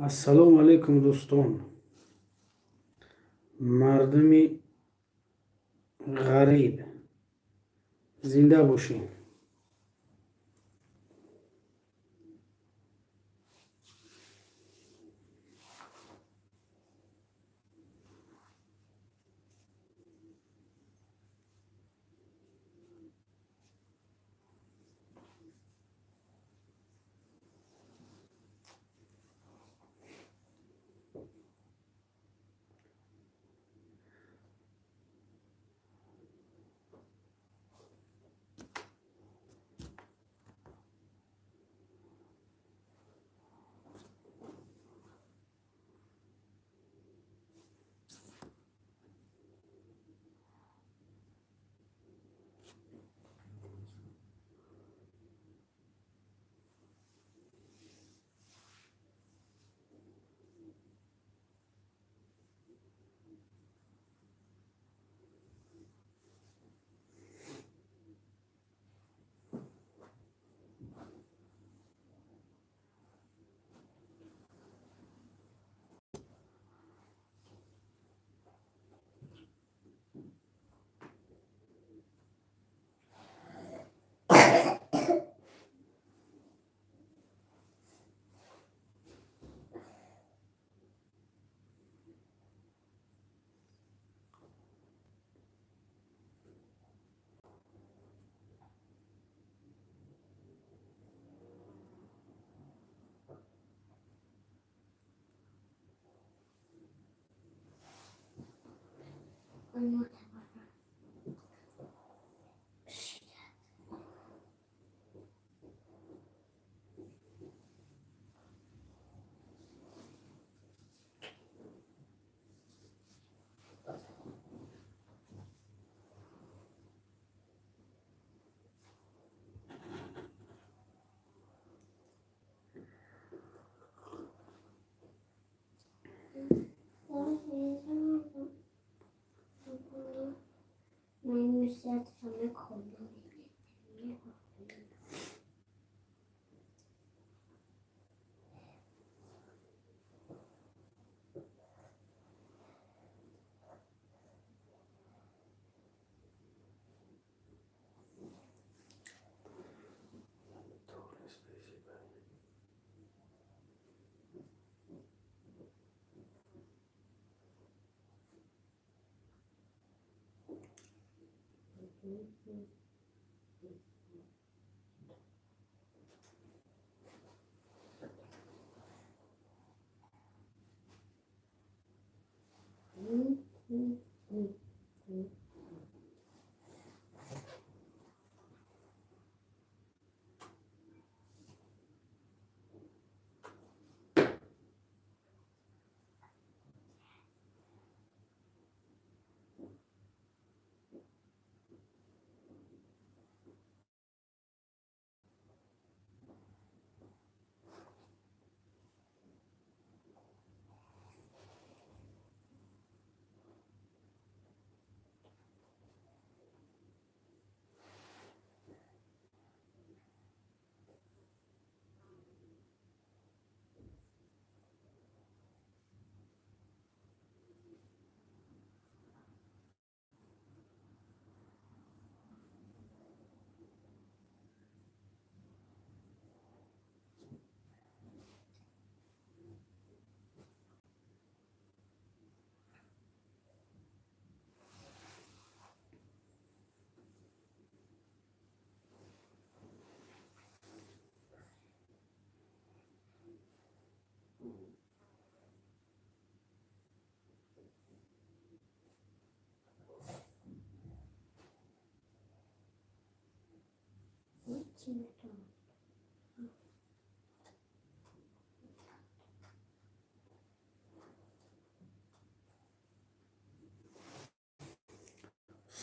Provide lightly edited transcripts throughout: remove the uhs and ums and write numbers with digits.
السلام علیکم دوستان. مردمی غریب زنده باشین.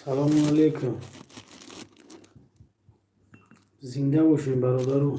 سلام علیکم. زنده باشین برادرو.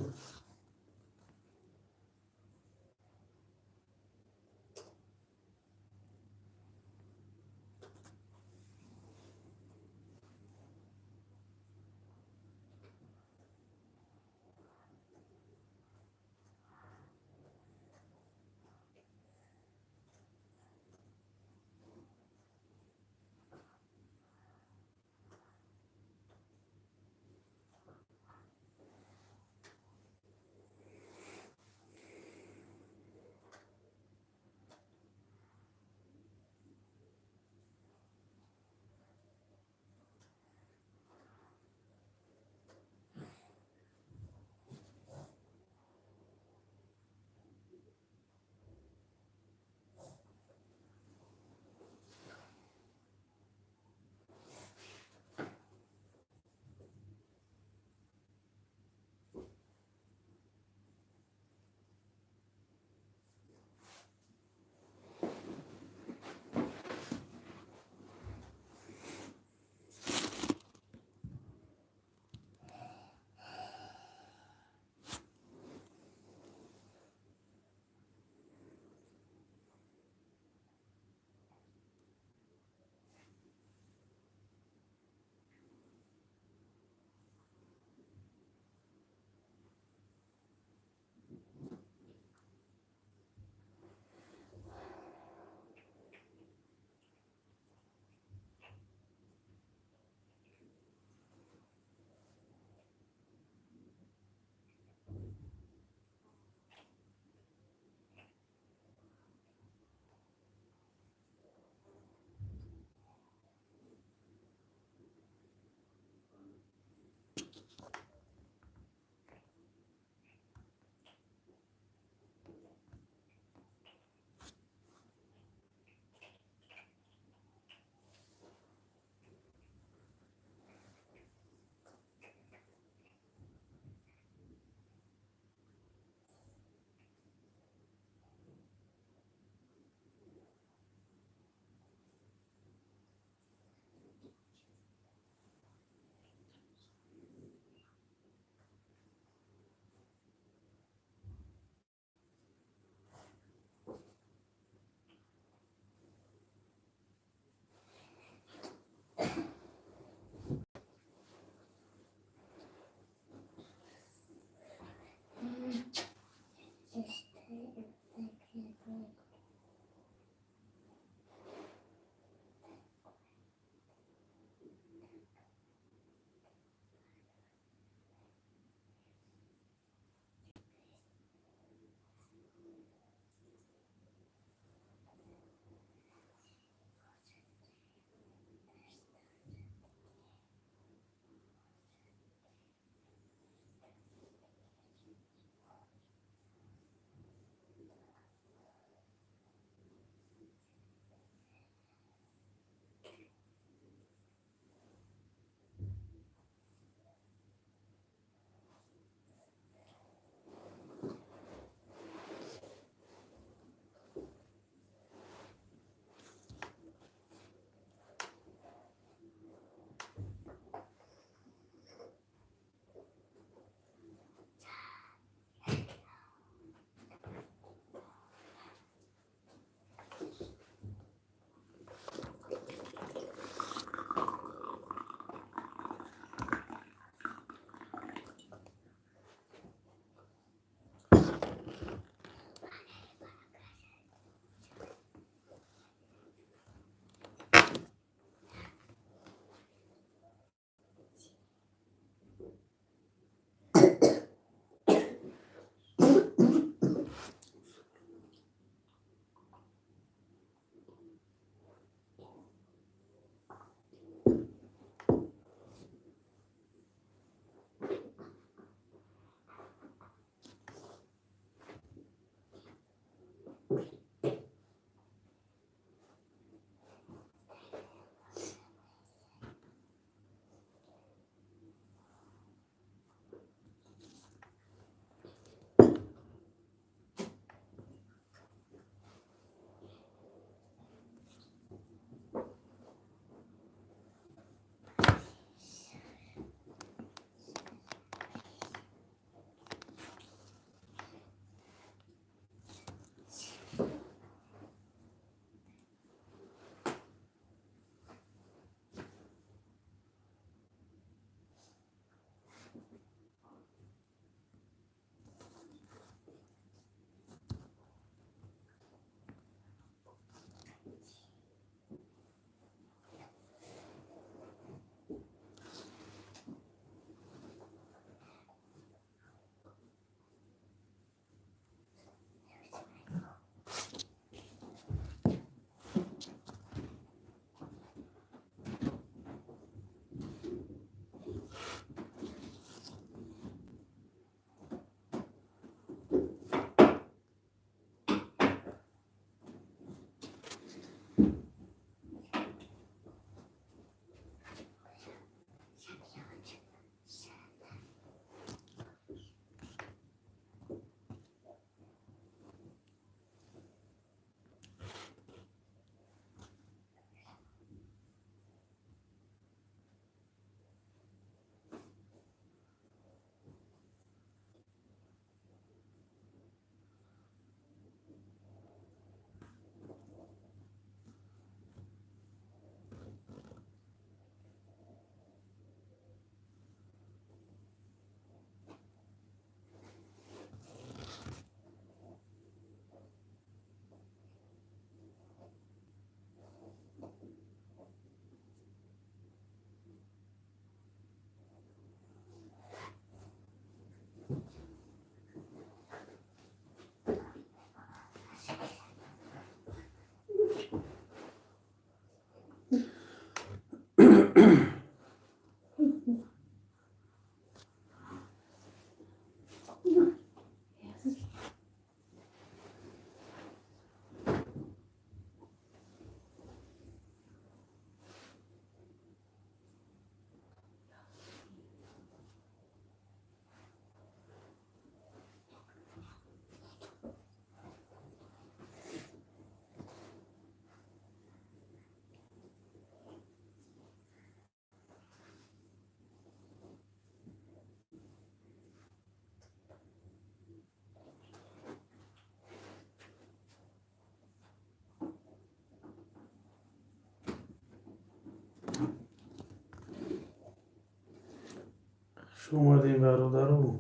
خوش اومدین برادرو.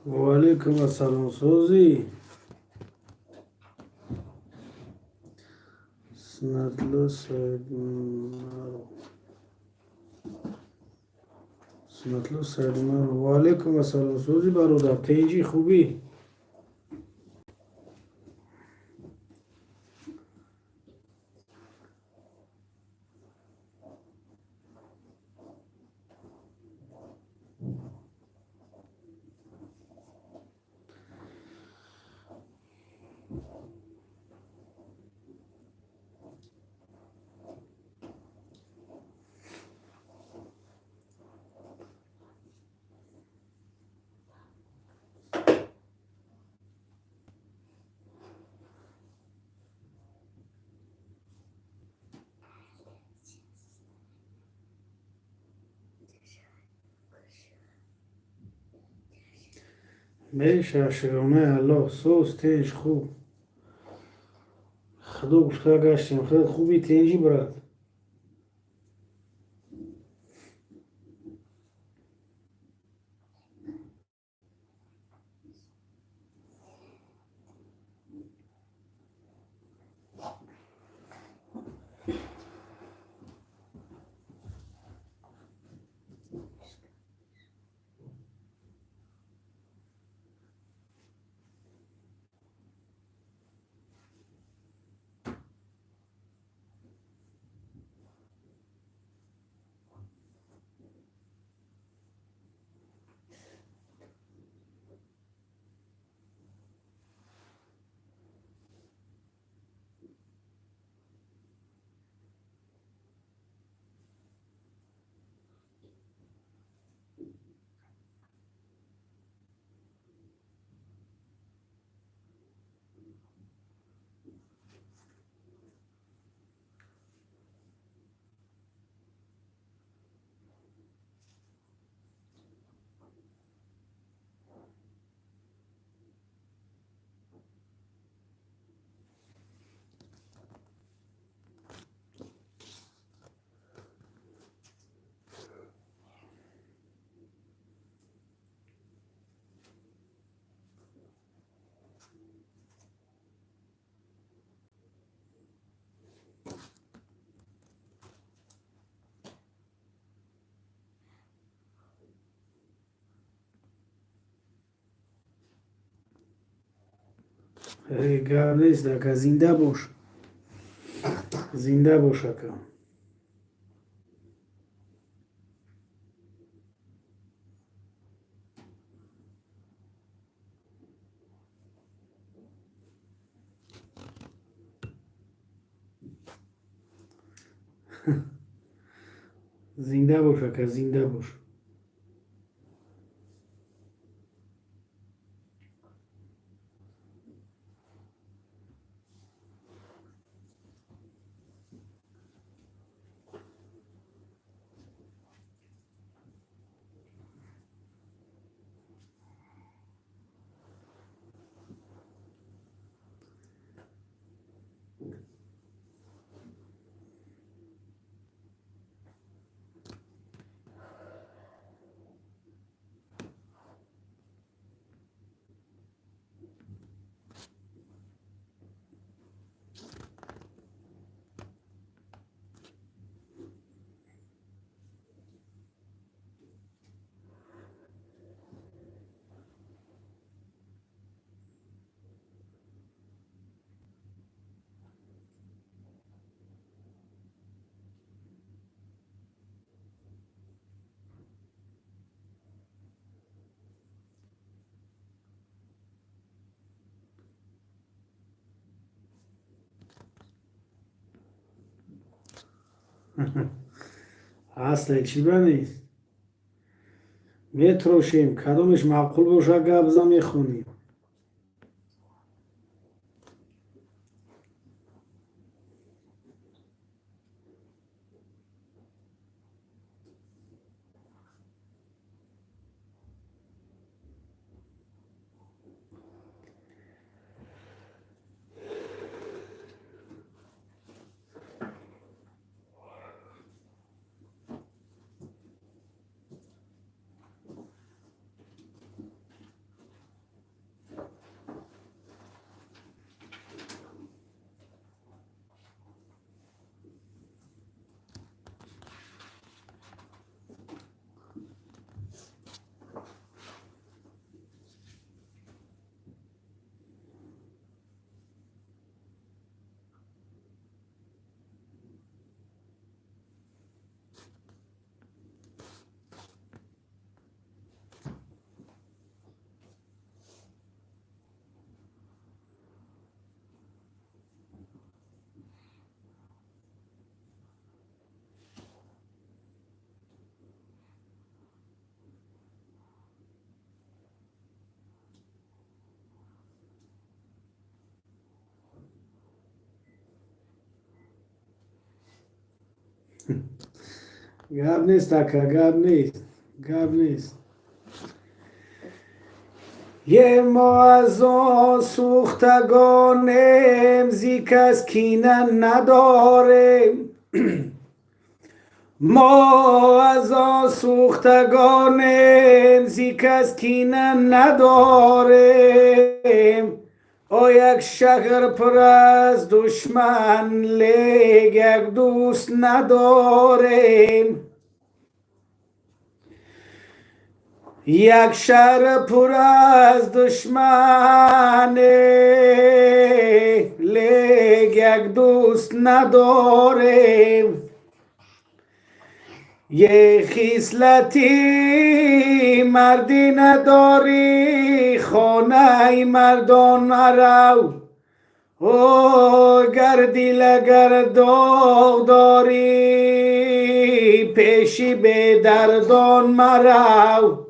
و علیکم السلام سوزی. سنتلو سیدمارو. و علیکم السلام سوزی برادر. تیجی خوبی؟ میشه شگرمه الله سوز تیج خوب. خدا گفته گشتیم خدا خوبی تیجی برات. گرم نیست که زنده باش. زنده باش که. زنده باش که زنده باش. اصلا چی نیست. میتروشیم کدومش معقول باشه گبزا میخونیم. گاب نیست اکا، گاب نیست، گاب نیست. یه ما از آن سوختگانیم، زی کس کینه نداریم. ما از آن سوختگانیم، زی کس کینه نداریم. او یک شهر پر از دشمن، لیگ یک دوست نداریم. یک شهر پر از دشمن، لیگ یک دوست نداریم. یه خیسلتی مردی نداری، خانه مردان مرو. او گردی لگر داغ داری، پیشی به دردان مرو.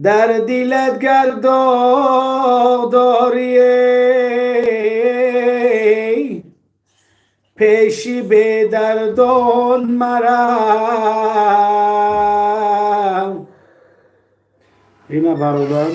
در دلت گر داغ داری، پیشی به دردان مرو. اینه برادر.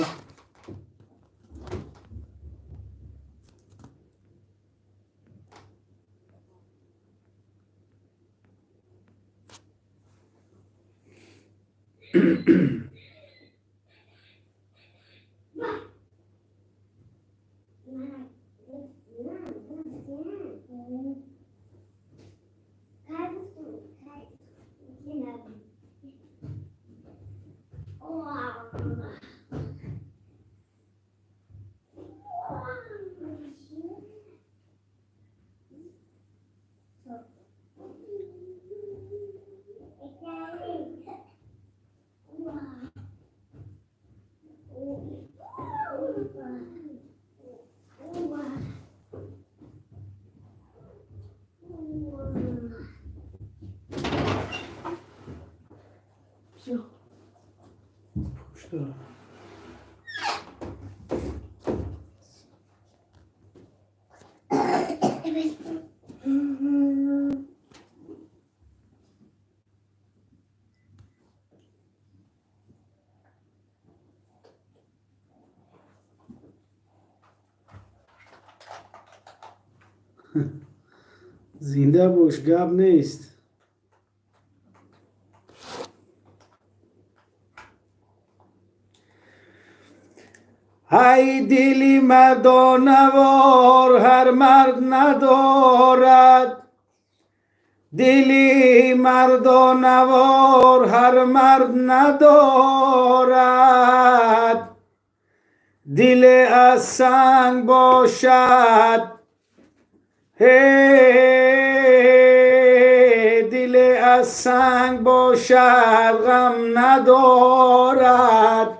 زنده باش، گاب نیست. ای دلی مردانوار هر مرد ندارد. دلی مردانوار هر مرد ندارد. دل از سنگ باشد، دل از سنگ باشد غم ندارد.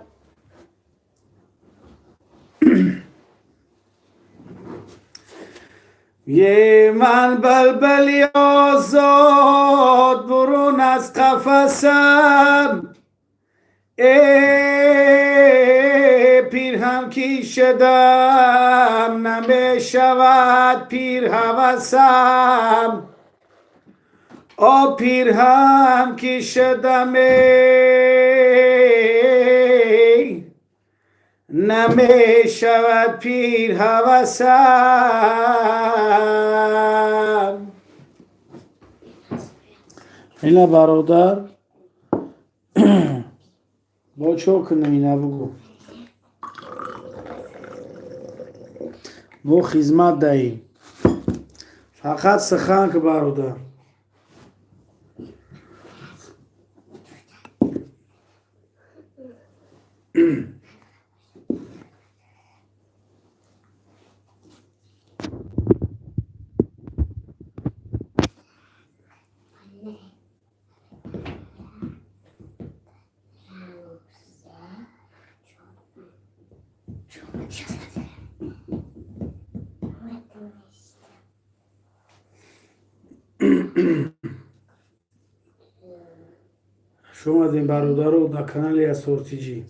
یه من بلبلی آزاد برون از قفسم. پیر هم کی شدم، نمی شود پیر هوسم. پیر هم کی شدم، نمی شود پیر هوسم. اینه برادر. با چو کنم اینه بگو. ما خدمت دهیم. فقط سخن که برادر. شما دین برادر رو در کانال اسورتیجی.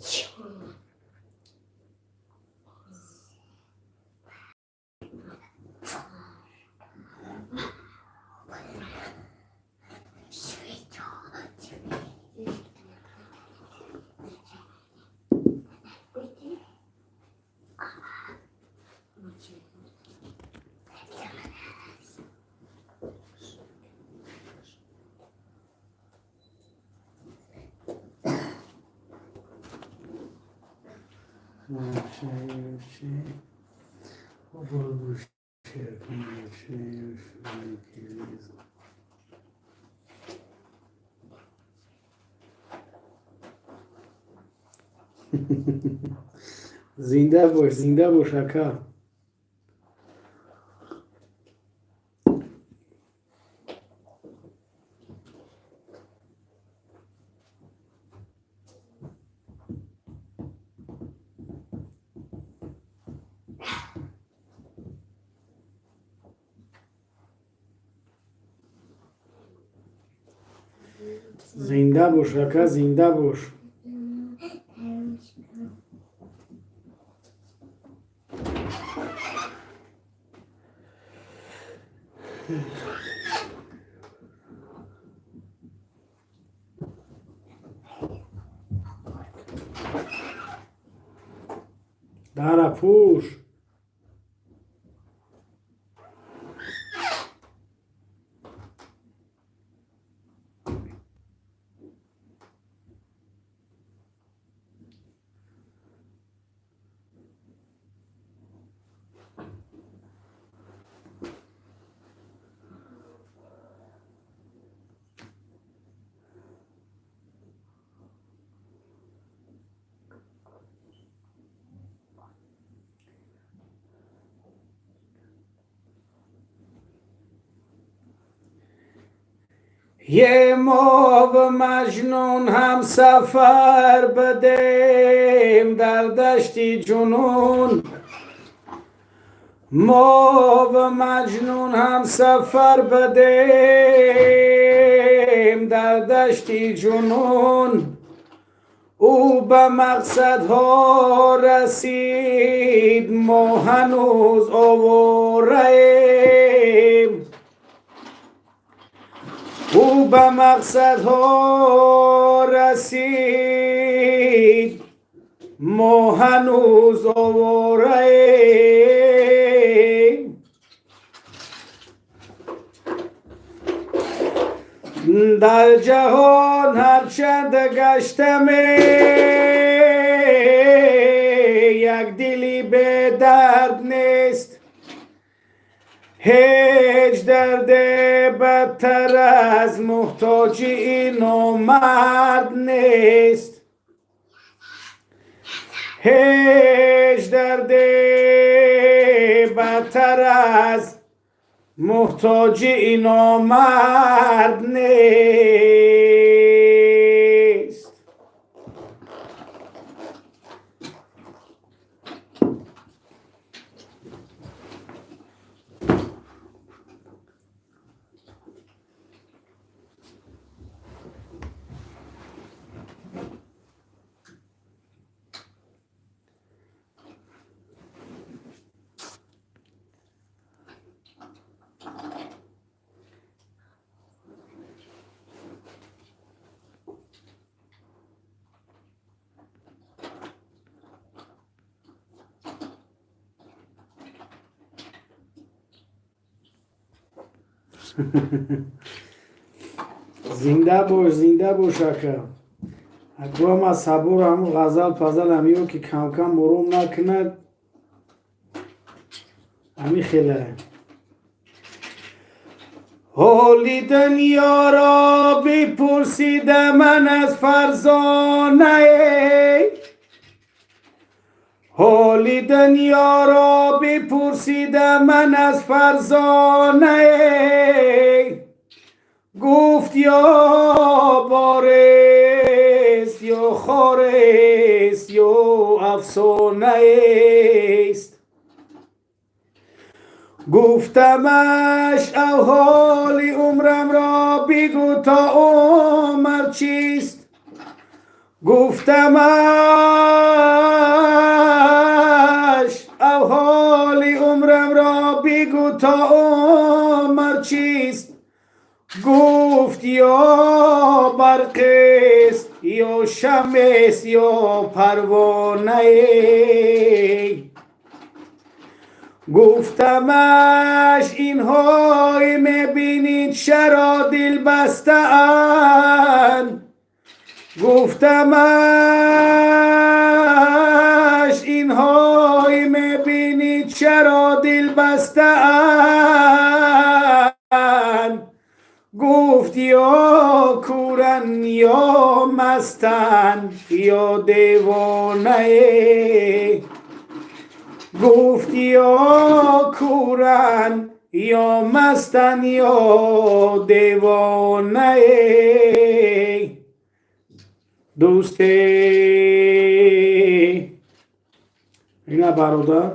زنده باش اکا. زنده باش اکا، زنده باش. در پوش. یه ما و مجنون هم سفر بدیم در دشتی جنون. ما و مجنون هم سفر بدیم در دشتی جنون. او به مقصدها رسید، ما هنوز آواره‌ایم. او به مقصدها رسید، ما هنوز آواره‌ایم. در جهان هرچند گشتم یک دلی به درد نیست. هیچ درد بدتر از محتاجی این مرد نیست. هیچ درد بدتر از محتاجی این مرد نیست. زنده باش اکا. اگه هم از صبور همون غزل پزل همیو که کم کم مروم نکند همی خیله. حالی دنیا را بپرسیده من از فرزانه. حالی دنیا را بپرسیده من از فرزانه. گفت یا بارست یا خارست یا افسانه است. گفتمش او حال عمرم را بگو تا عمر چیست. گفتمش او حال عمرم را بگو تا عمر چیست. گفت یا برقست یا شمس یا پروانه. گفتمش اینهای میبینید شرا دل بسته‌اند. گفتمش تنهایی میبینی چرا دل بستن گفت یا کورن یا مستن یا دیوانه گفت یا کورن یا مستن یا دیوانه دوستی اینا برادر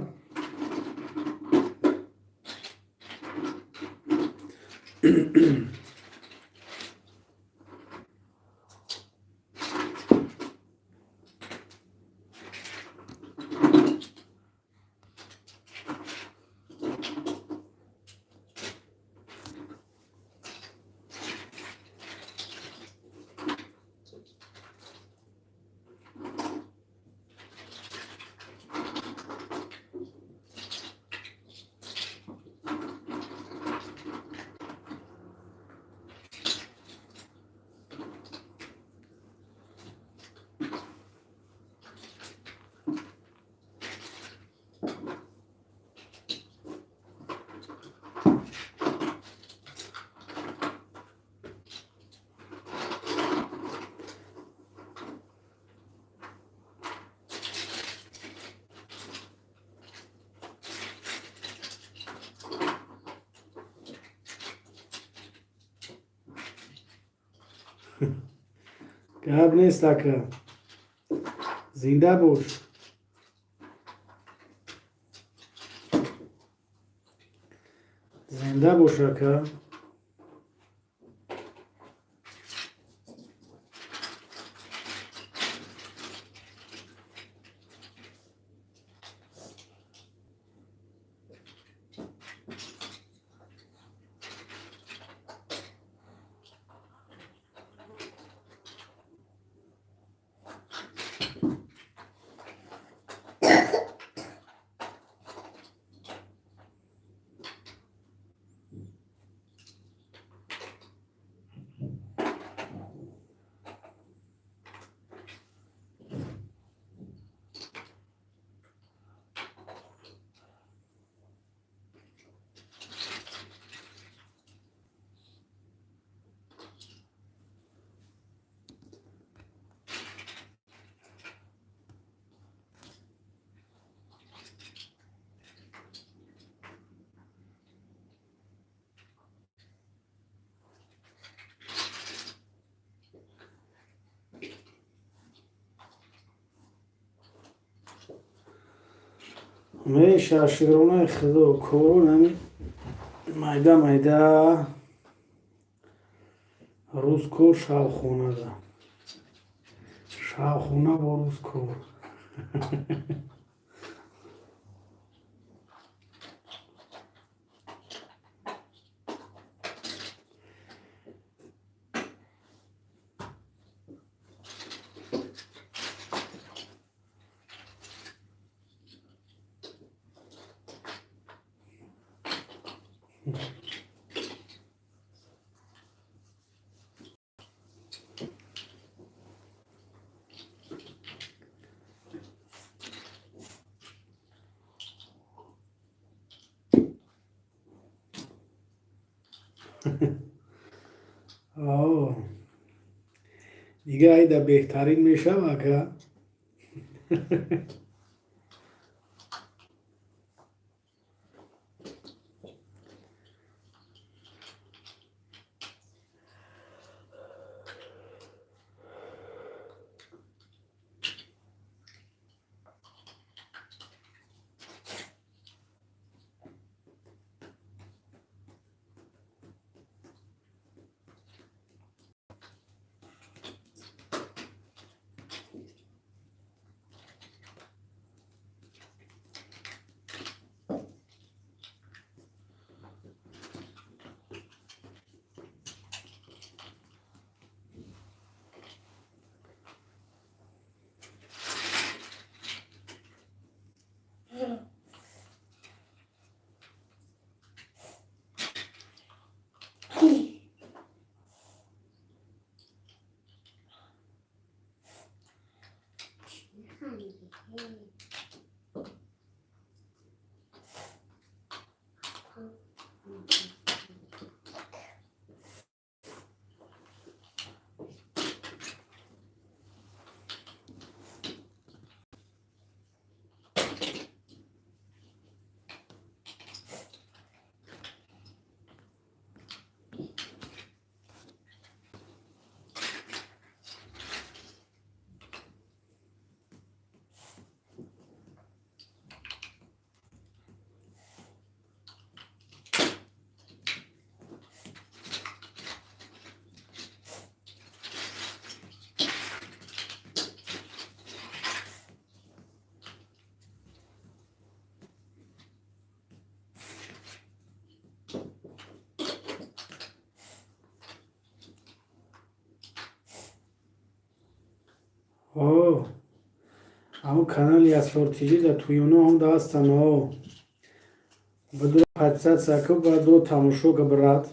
گرب نیست که زنده باش زنده باش که میشه شیرونه خدا کورون همی майда майда рӯзкор шавхона да шавхона бо рӯзкор دیگه ایده بهترین میشه که О, ҳамун канали асортиҷӣ дар туёно ҳам даастам. О, буду подписаться ба до тамошо ка брат.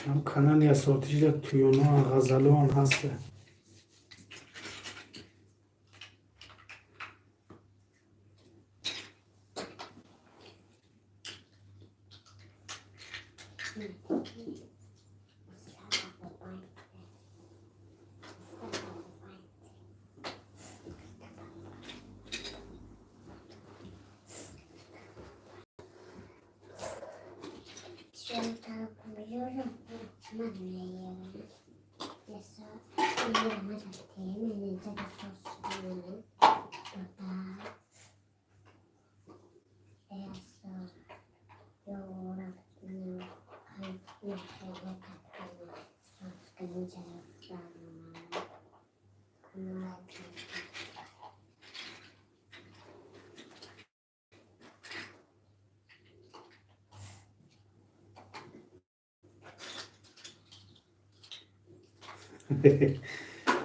ҳам канали асортиҷӣ дар туёно ғазалон ҳаста.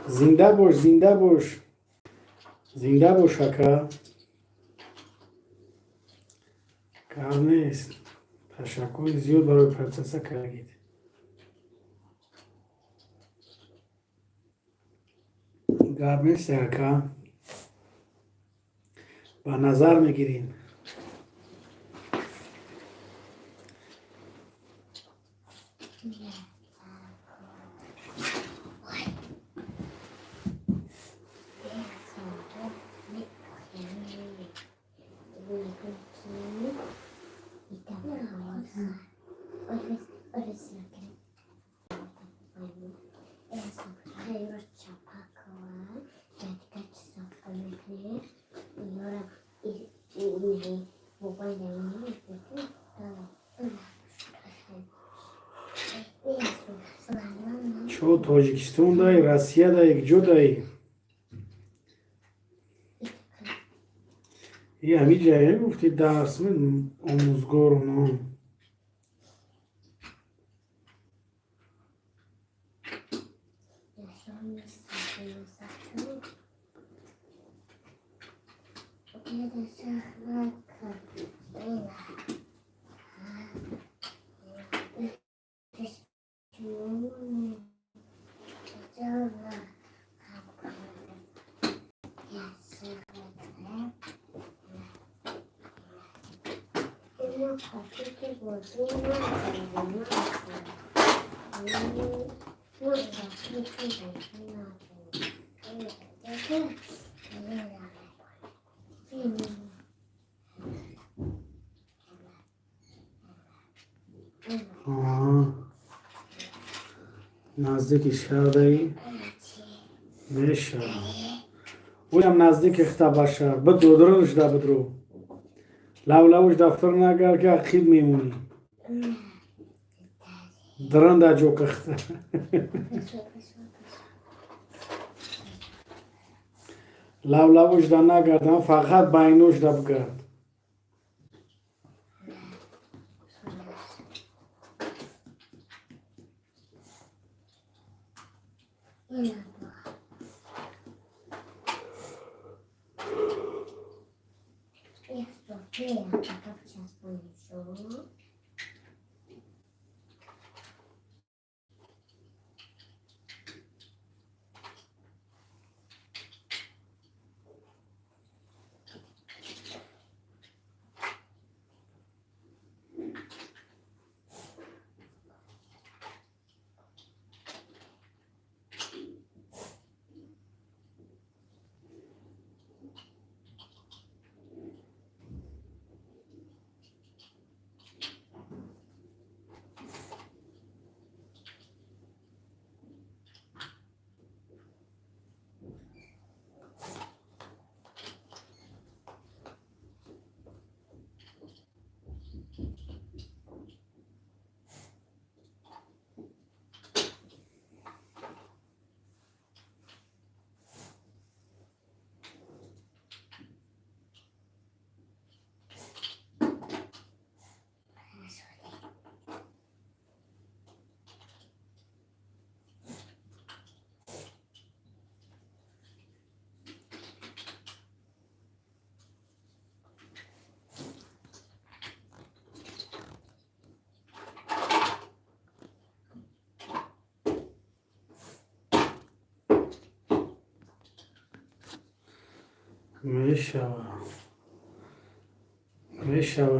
зинда бош, зинда бош, зинда бош ака. кам нест. ташаккури зиёд барои подписаться кардед. гап нест ака. ба назар мегирем. чо тоҷикистон дай, россия дай, киҷо дай? И ҳамин ҷая гуфти дарс омӯзгору ном. наздики шаҳр даи мешав оям наздики хта ба шаҳр бидрӯ дурӯш да бидрӯ лавлавуш дафтар нагар ки ақиб мемонӣ дыран да ҷо кахта лавлавуш да нагардам фақат байнуш да бгард.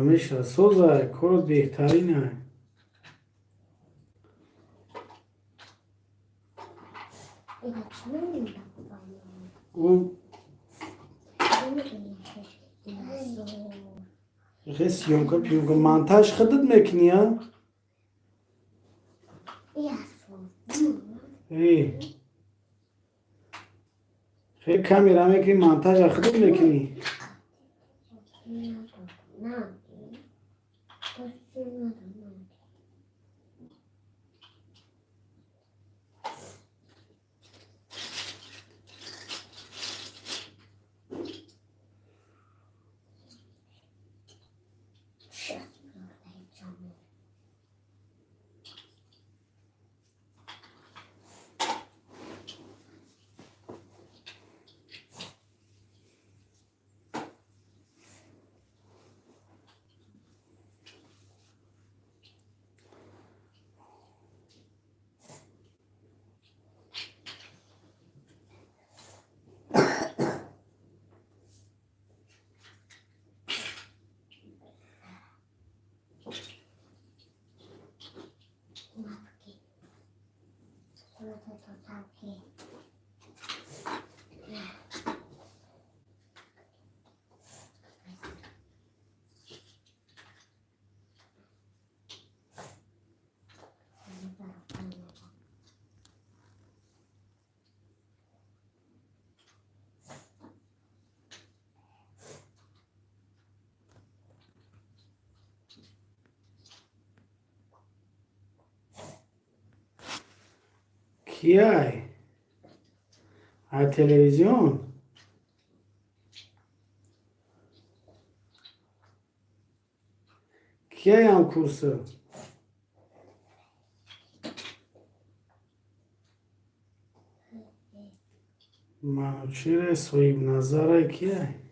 میشه سوزه کارت بهترینه. او سیونکا پیونکا منتج خودت میکنی ها؟ خیلی کمی را میکنی منتج خودت میکنی. کیای؟ از تلویزیون؟ کیای هم کورسه؟ منوچهر صاحب نظره کیای؟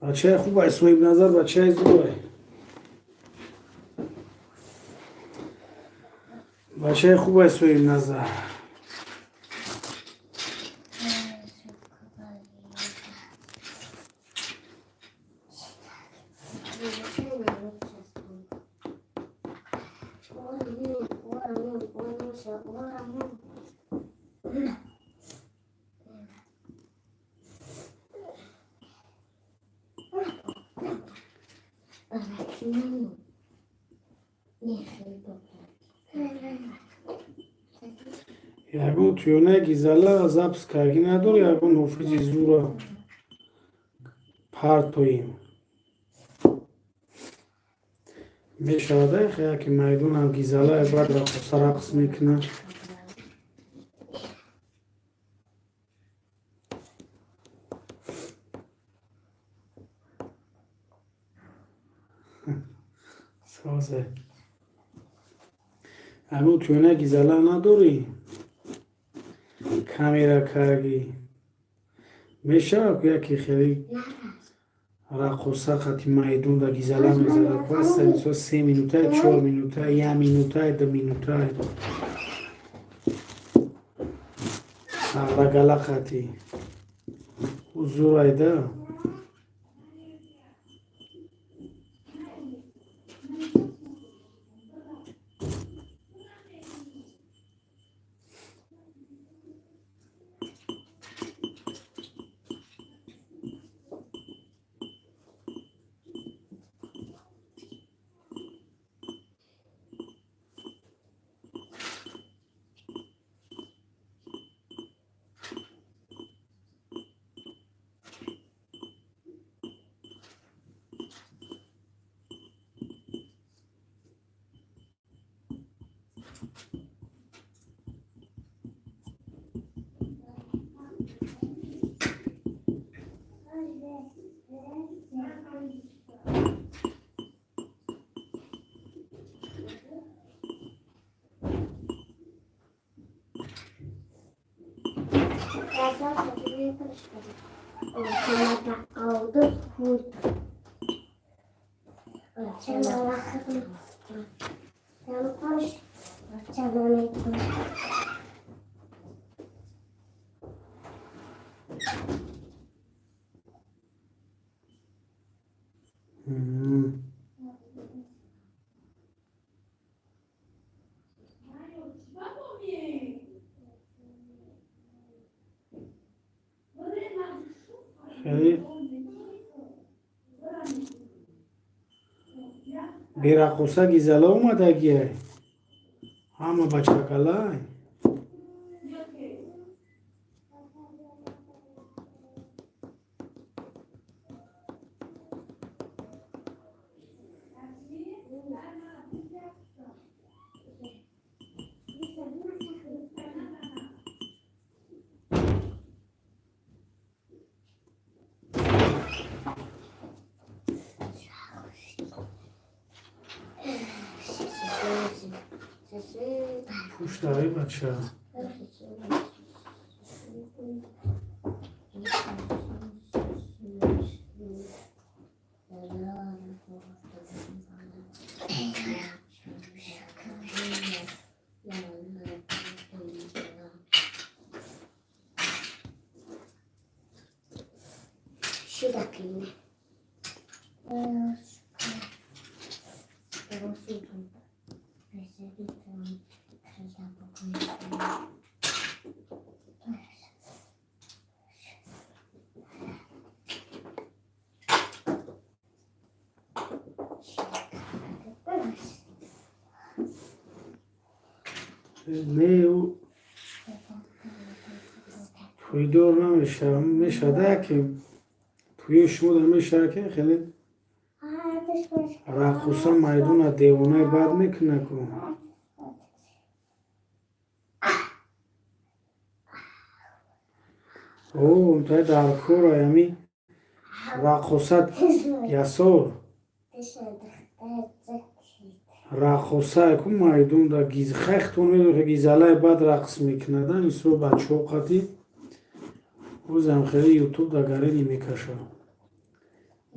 بچه خوبه صاحب نظر بچه زوبه بچه خوبه صاحب نظر یگون تویونه گیزاله زبس کارگی نداره یگون حفظی زورا پرتویم میشاده خیلی که میدون هم گیزاله بعد را خود سرقص میکنه سازه همون تویونه گیزاله نداری کامیرا کارگی میشه که یکی خیلی رقصه خطی مایدون دا گیزاله میزده بس اینسا 3 مینوته 4 مینوته 1 مینوته 2 مینوته سغلا گلا خطی حضور ایده aldı vurdu. Çanala kırdı. Sen koş. Çanala koş. خیلی بیرقصه گیزاله اومده گیه همه بچه کلای خوش داری بچه Şuradaki. نه او توی دور نمیشه میشه که توی شما میشه که خیلی رقصه میدون دیوانه بد میکنه که او تا در کور همی رقصه یاسور رقصه که میدون دا گیز خیختون میدون که گیزاله بد رقص میکنه دا نیسو بچه وقتی اوزم خیلی یوتیوب دا گرینی میکشه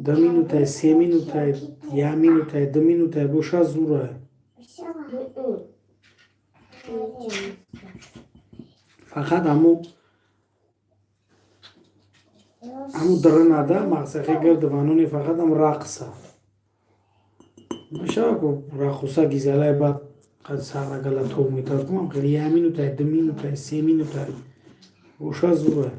2 مینوته 3 مینوته 1 مینوته 2 مینوته بوشه زوره فقط همو درنده مقصخی گردوانونی فقط هم رقصه میشه که رقصه گیزاله بعد قد سر گلتو میتر کنم خیلی 1 مینوته 2 مینوته 3 مینوته بوشه زوره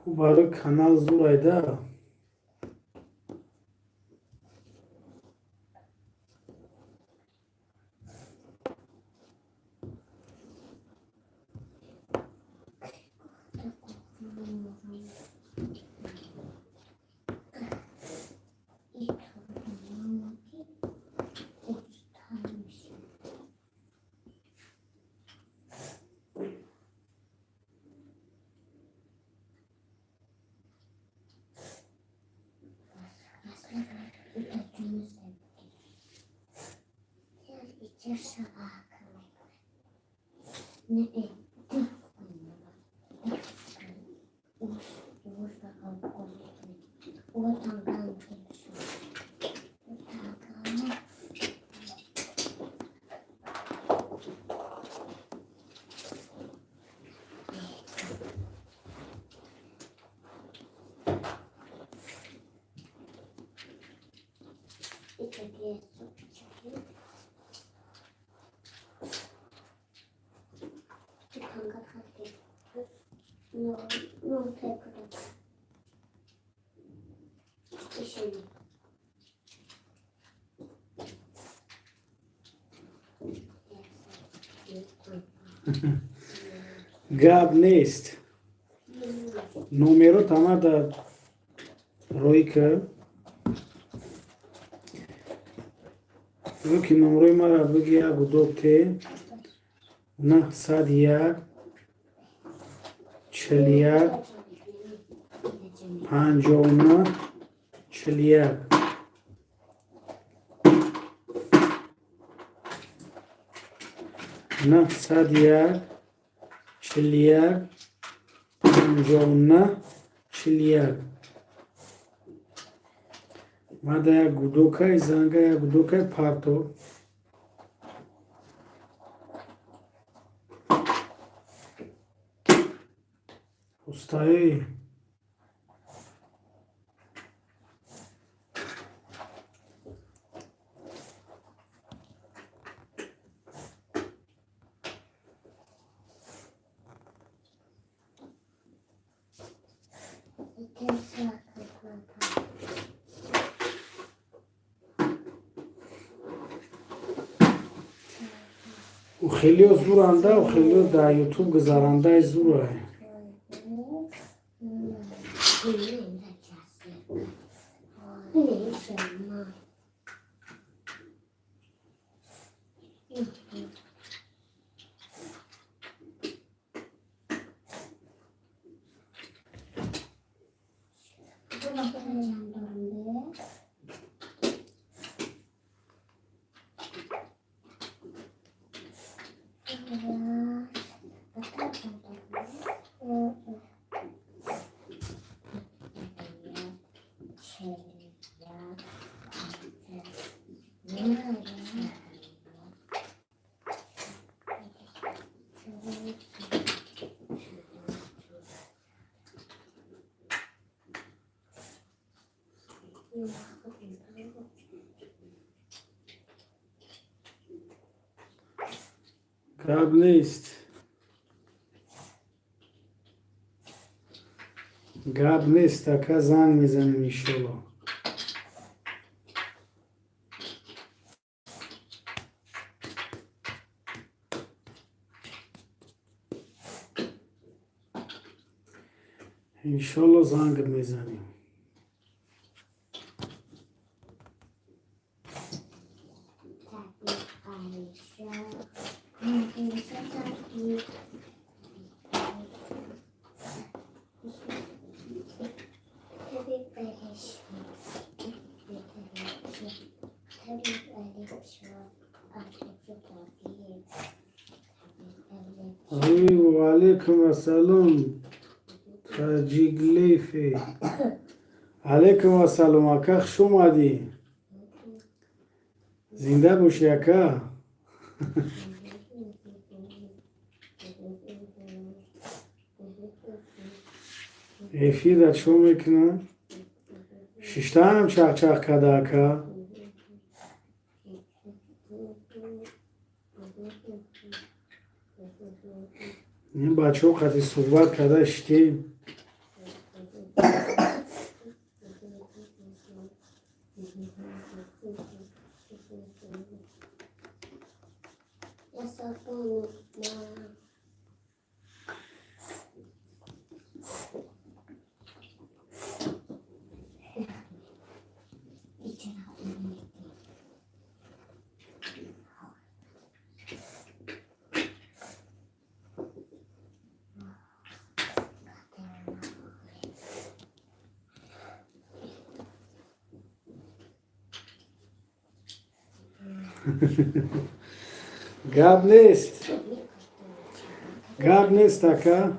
او برای کانال زور ایده گپ نیست. نومرو تمام در روی که که نمروی مرا بگی یک دو تی نه صد یک چل یک پنجاه و نه چل یک نه صد یک چل یک پنجاه و نه چل یک ماده یک گودوکای زنگه یک گودوکای پارتو استایی و خیلی زورنده و خیلی در یوتیوب گذارنده زوره گپ نیست گپ نیست تکه زنگ میزنیم انشالله انشالله زنگ میزنیم و علیکم السلام تاجیکلیفی علیکم السلام اکا خوش اومدی زنده باشی اکا ایفیدت شو میکنه ششتا هم چخ چخ کده اکا این بچه ها خطی صحبت کده اشتیم گپ نیست اکا.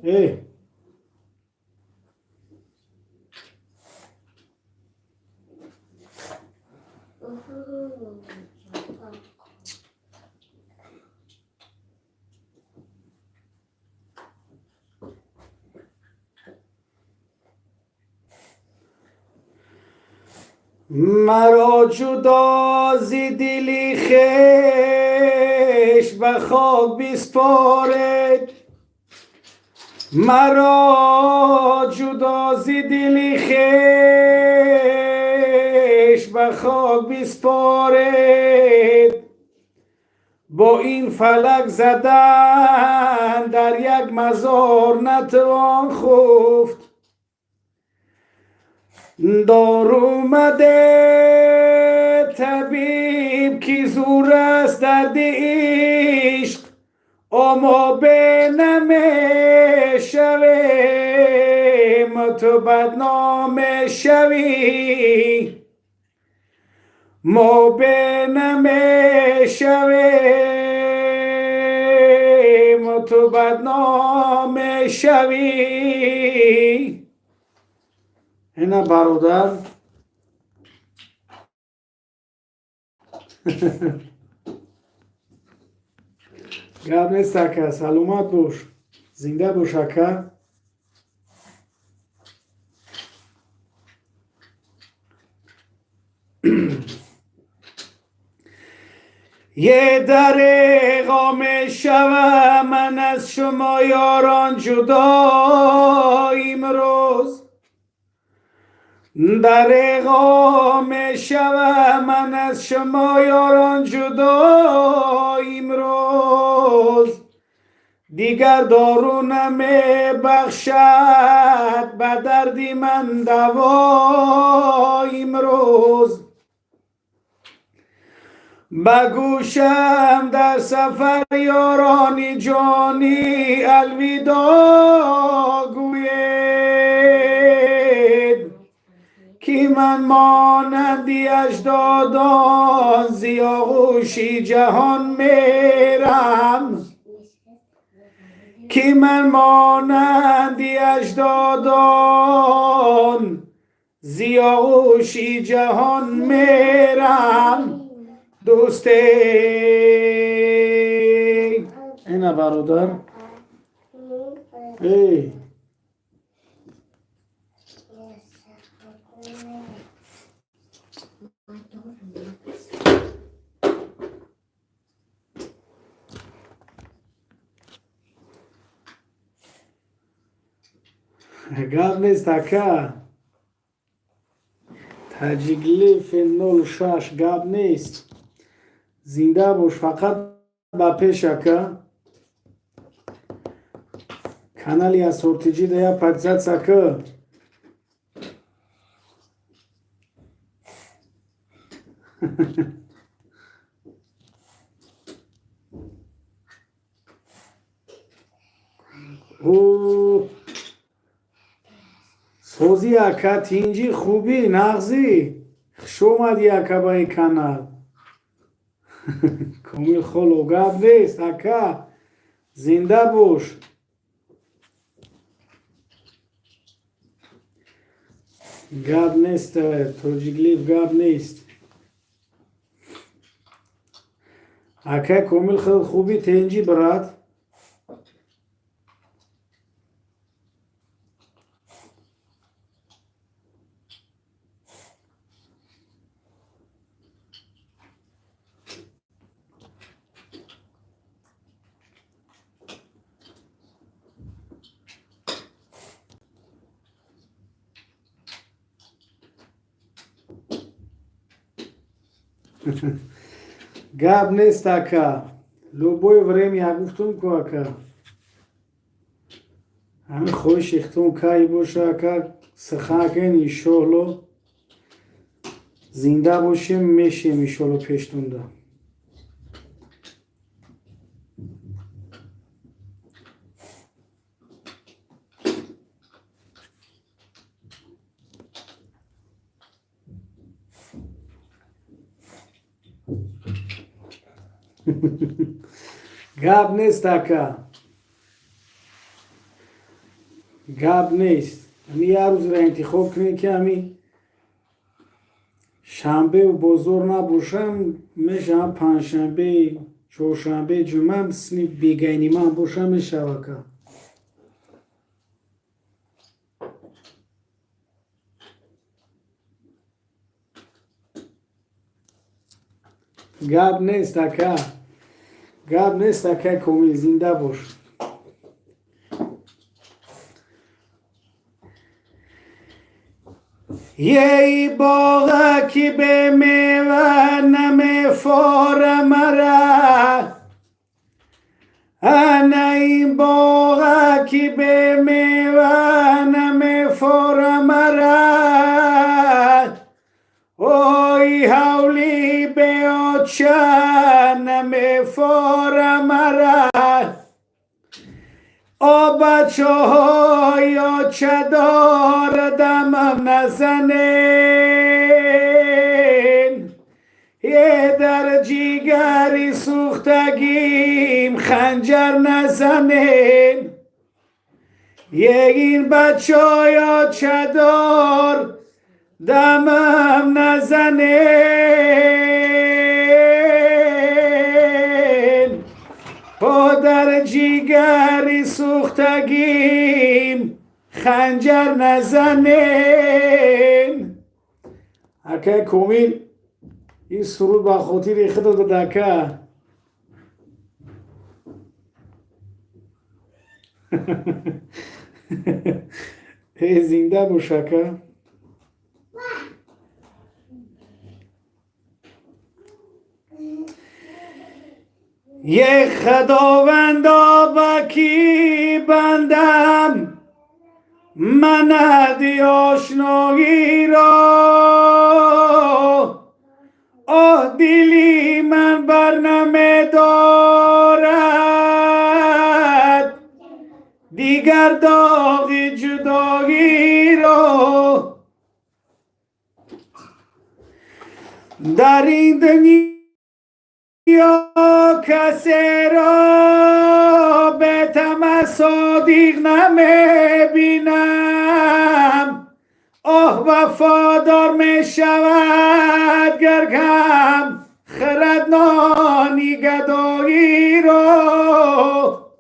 ای مرا جدا ز دلی خویش به خاک بسپارید، مرا جدا ز دلی خویش به خاک بسپارید، با این فلک زدن در یک مزار نتوان خفت، دار اومده طبیب کی زور است درد عشق، اما به نمی شویم تو بدنام شوی، ما به نمی شویم تو بدنام شوی. اینا برادر گپ نیست اکا. سلامت باش، زنده باش اکا. یه دریغا می شوم من از شما یاران جدا امروز، دریغا می شوم من از شما یاران جدا امروز، دیگر دارو نمی بخشد به دردی من دوا امروز، به گوشم در سفر یارانی جانی الوداع گوید، کی من مانندی اجدادان زی آغوشی جهان میرم، کی من مانندی اجدادان زی آغوشی جهان میرم. دوستی اینا برادر. ای گپ نیست اکا. تاجیکلیف 06 گپ نیست. زنده باش، فقط با پیش اکا. کانالی اسورتیجی دیا پادزد ساکا. او سوزی اکا تینجی خوبی نغزی خشومدی اکا با این کانال. کمیل خلو گپ نیست اکا. زنده باش. گپ نیست توجیگلیف گپ نیست اکا. کمیل خیلی خوبی تینجی برات. گپ نیست اکا. لوبوی وریم یا گفتم که اکا همه خوش اختون کهی باشه اکا. سخاکن ایشالله زنده باشیم میشیم ایشالله پیشتونده. гап нест ака, гап нест. ҳамин як рӯзро интихоб кунед ки ҳамин шанбеву бозор набошам, мешавам панҷшанбе, чоршанбе, ҷумъа синф бегайни ман бошам, мешава ка. гап нест ака, гап нест ака, комил зинда бош. یه باغ که به میوه نمیفاره مرا، انا این باغ که به میوه نمیفاره مرا، اوی حولی به آچه نمیفاره مرا، بچه های آچه دار دمم نزنین، یه در جیگری سوختگیم خنجر نزنین، یه این بچه های آچه دار دمم نزنین، در جیگری سوختگیم خنجر نزنین. اکه کومیل این سرود با خاطر خود داده که زنده باشه که یه خداوندا با کی بندم من عهد آشنایی را، دلی من بر نمیدارد دیگر داغ جدایی را، در این دنیا کسی را به طمع صادق نمیبینم، وفادار می شود گرگم خرد نانی گدایی را،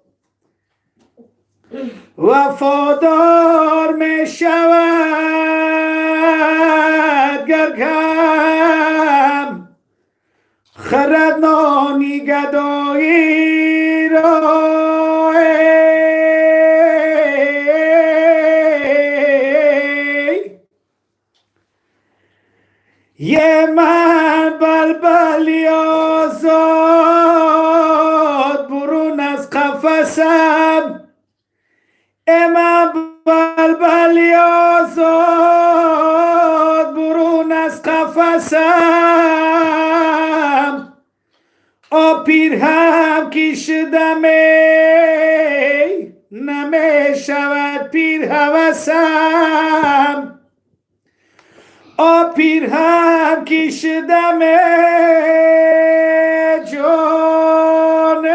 وفادار می شود گرگم خرد نانی گدایی را. یه من بلبلی آزاد برون از قفسم، من بلبلی آزاد برون از قفسم، پیر هم کشیدم نمی شود پیر هوسم، پیر هم کشیدم جان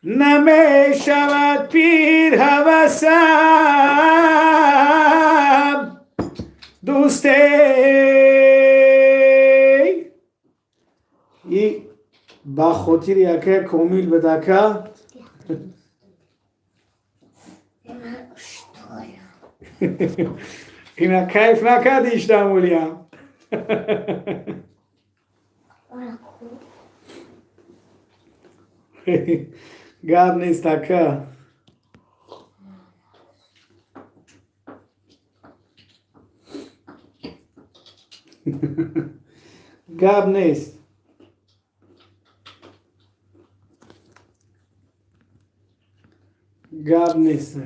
نمی شود پیر هوسم، دوستی ای با خاطر یکه کامل بدکه اینا کیف نکردیش دمولیم گاب نیست که گاب نیست گاب نیست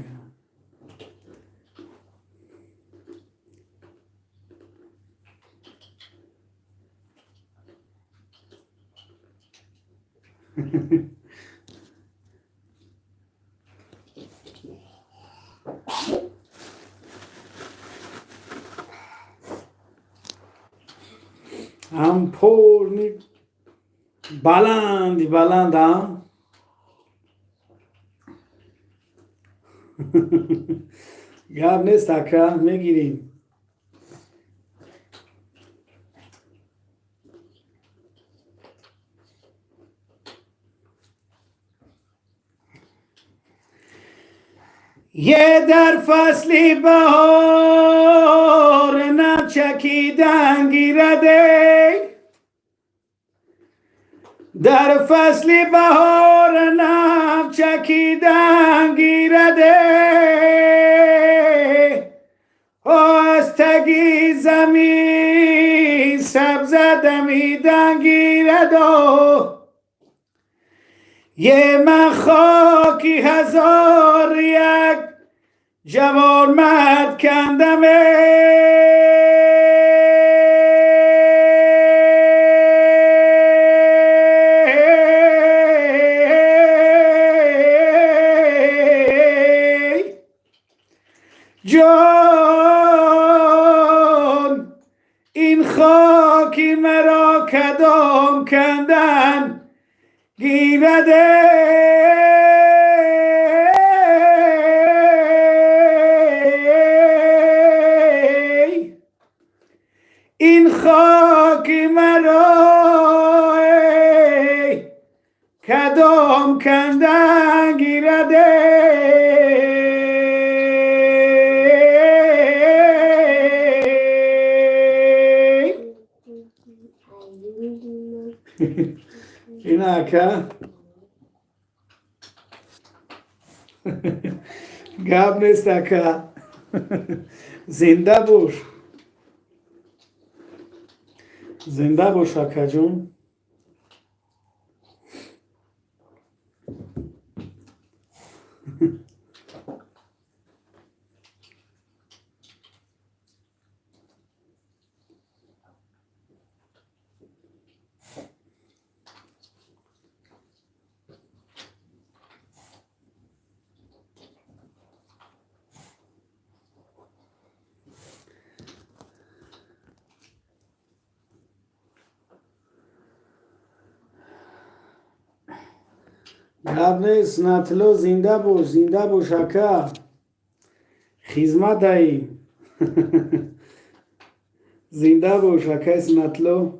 هم پول بلند بلند هم گپ نیست اکا میگیریم. یه در فصلی بهار نم چکیدن گیرده، در فصلی بهار نم چکیدن گیرده، از تگی زمین سبز دمیدن گیرده، یه من خاکی هزار یک جوان مرد کندمه، جان این خاکی مرا کدام کندن گیرده، این خاکی مرا کدام کندن گیرده، این اکا گپ نیست اکا زنده باش، زنده باش اکا جون. گپ نیست نتلو زنده باش اکا خدمت دهی زنده باش اکا نتلو.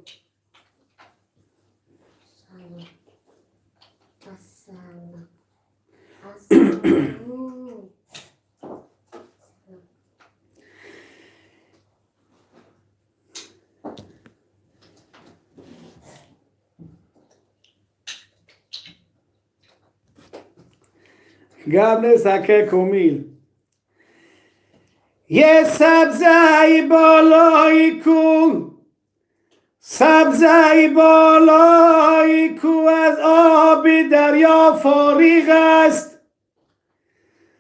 گپ نیست اکا کمیل. یه سبزه بالایی کو، سبزه بالایی کو از آب دریا فارغ است،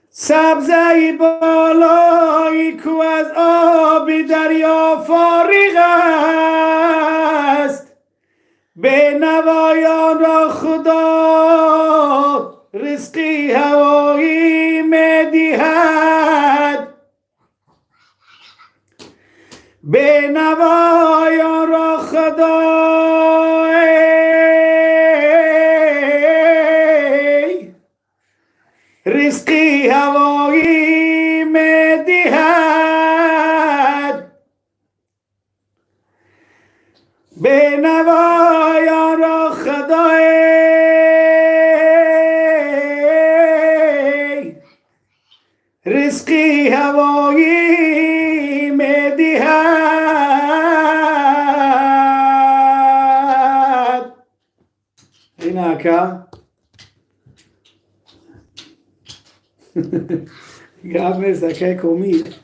سبزه بالایی کو از آب دریا فارغ است، به نوایان را خدا رزقی هوایی میدهد، به نوایان را خدا رزقی هوایی میدهد، به نوایان را خدا رزقی هوایی میدهد. این اکا گپ نیست اکا کمید.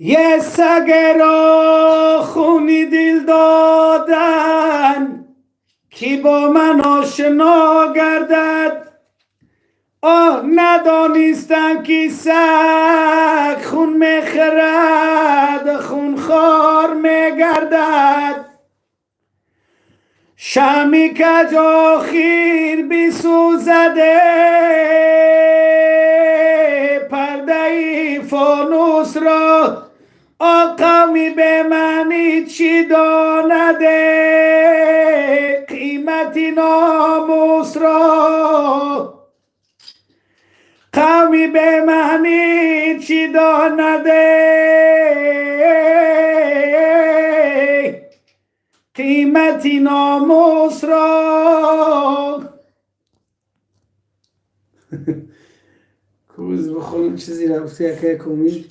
یه سگ را خونی دل دادن کی با من آشنا گردد، ندانستم که سگ خون میخرد خون خور میگردد شمی کج آخیر بسوزده پرده فانوس را قومی به معنی چی دانده قیمتی ناموس را قومی به معنی چی دانده قیمتی ناموس را کوز بخونم چیزی رفتی اکه کمی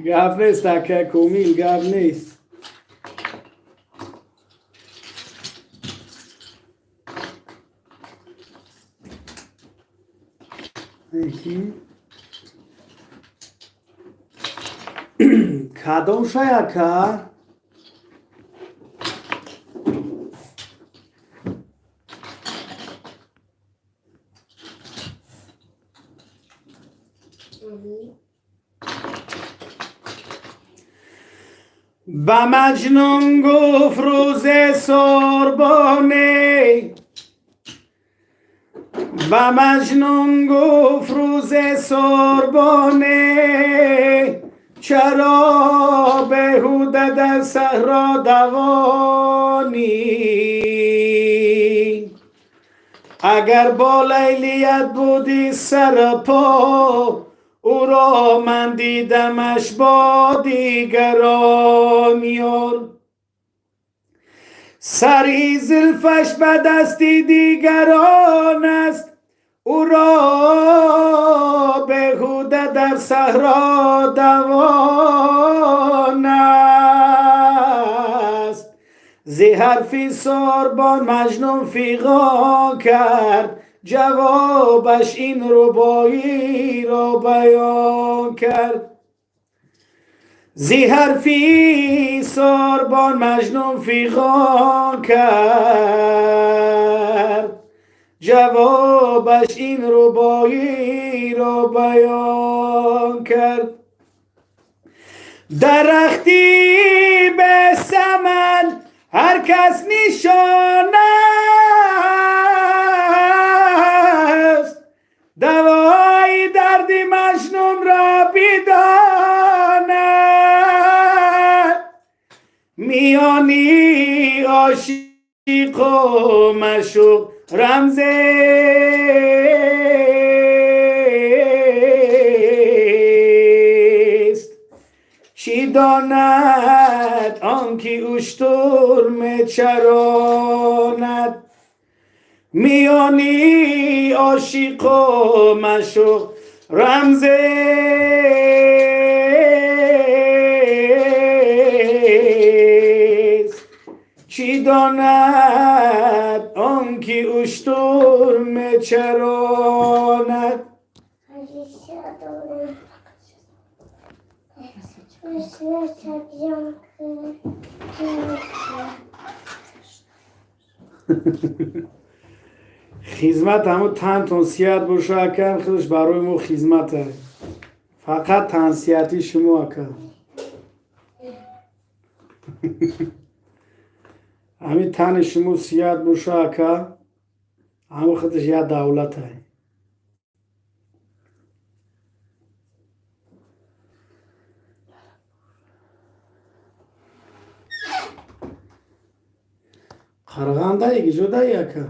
گپ نیست اکه کمیل گپ نیست یکی کدوم شاید با مجنون گفت روز سربانه با مجنون گفت روز سربانه چرا بهوده در صحرا دوانی اگر با لیلیت بودی سر پا او را من دیدمش با دیگران یار سری زلفش به دستی دیگران است او را بهوده در صحرا دوان است زی حرفی سربان مجنون فیغان کرد جوابش این ربایی را بیان کرد زی حرفی سربان مجنون فیغان کرد جوابش این ربایی را بیان کرد درختی به سمن هر کس نشان است دوای درد مجنون را بداند میانی عاشق و معشوق رمز است چی داند آنکه اشتر میچراند میانی عاشق و معشوق رمز است چی داند آنکه اشتر میچراند خدمت همو تن تنسیت باشه اکر خودش برای ما خدمته فقط تنسیتی شما اکر همین تن شما سیات باشه اکر همو خودش یه دولته قرغانده ایگی جدا یکه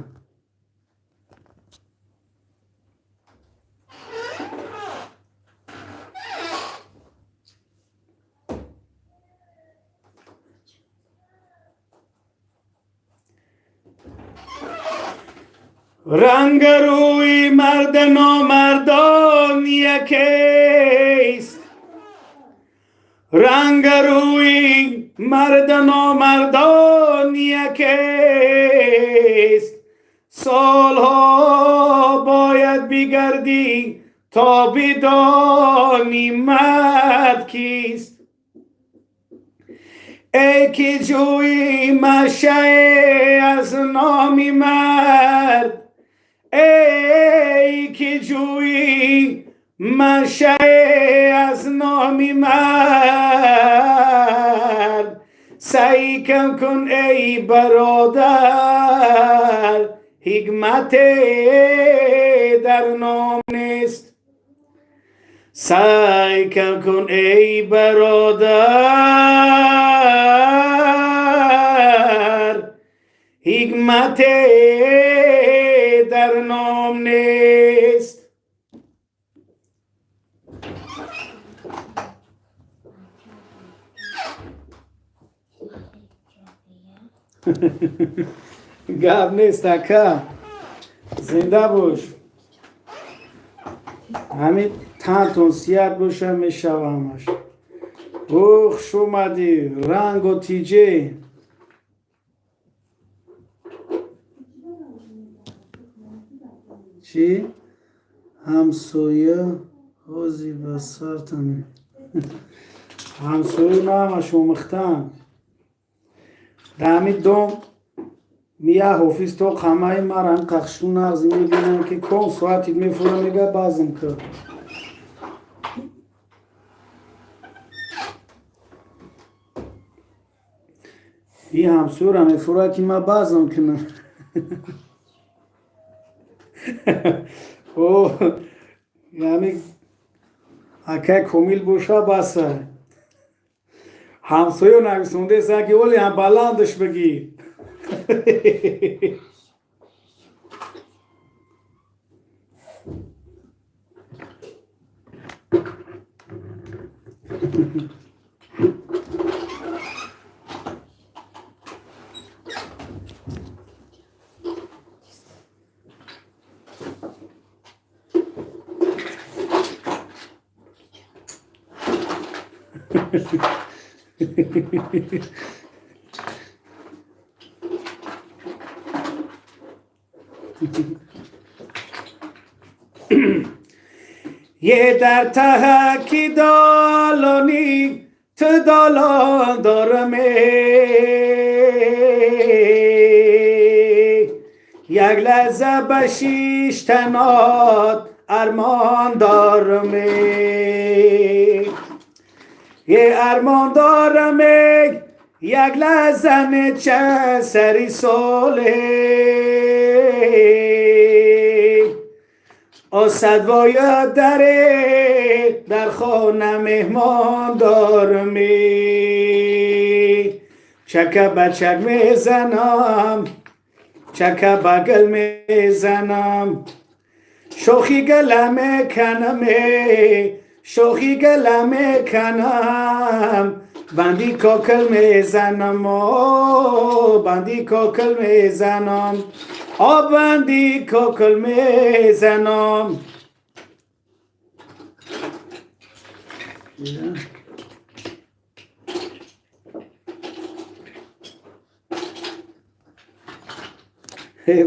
رنگ روی مرد نامردان یکیست رنگ روی مرد نامردان یکیست سالها باید بگردی تا بدانی مرد کیست ای که جوی مشه از نام مرد ای که جوی مشه از نام مرد سعی کن ای برادر حکمت در نام نیست سعی کن ای برادر حکمت در نام نیست گپ نیست اکا زنده باش همین تنتون سیاد باشه میشوامش خوش اومدی رنگ و تیجه چی؟ همسایه حوزی بسر تمی همسایه نامه شومختن دمی دوم میه حافظ تو قمه مرم قخشون نغزی میبینم که کن ساعتی میفوره میگه بازم که این همسایه را میفوره که ما بازم کنم او یعنی اکه کمیل باشه بسه همسایه نویسونده سنگی ولی هم بلندش بگی یه در تهکی دالانی تو دالان دارمه یک لحظه بشیش تنات ارمان دارمه یه ارمان دارمه یک لحظه چه سری ساله صدوای در خانه مهمان دارمی چکه بچک میزنم چکه بگل میزنم شوخی گله میکنم شوخی گله میکنم بندی کوکل میزنم بندی کوکل میزنم بندی کوکل میزنم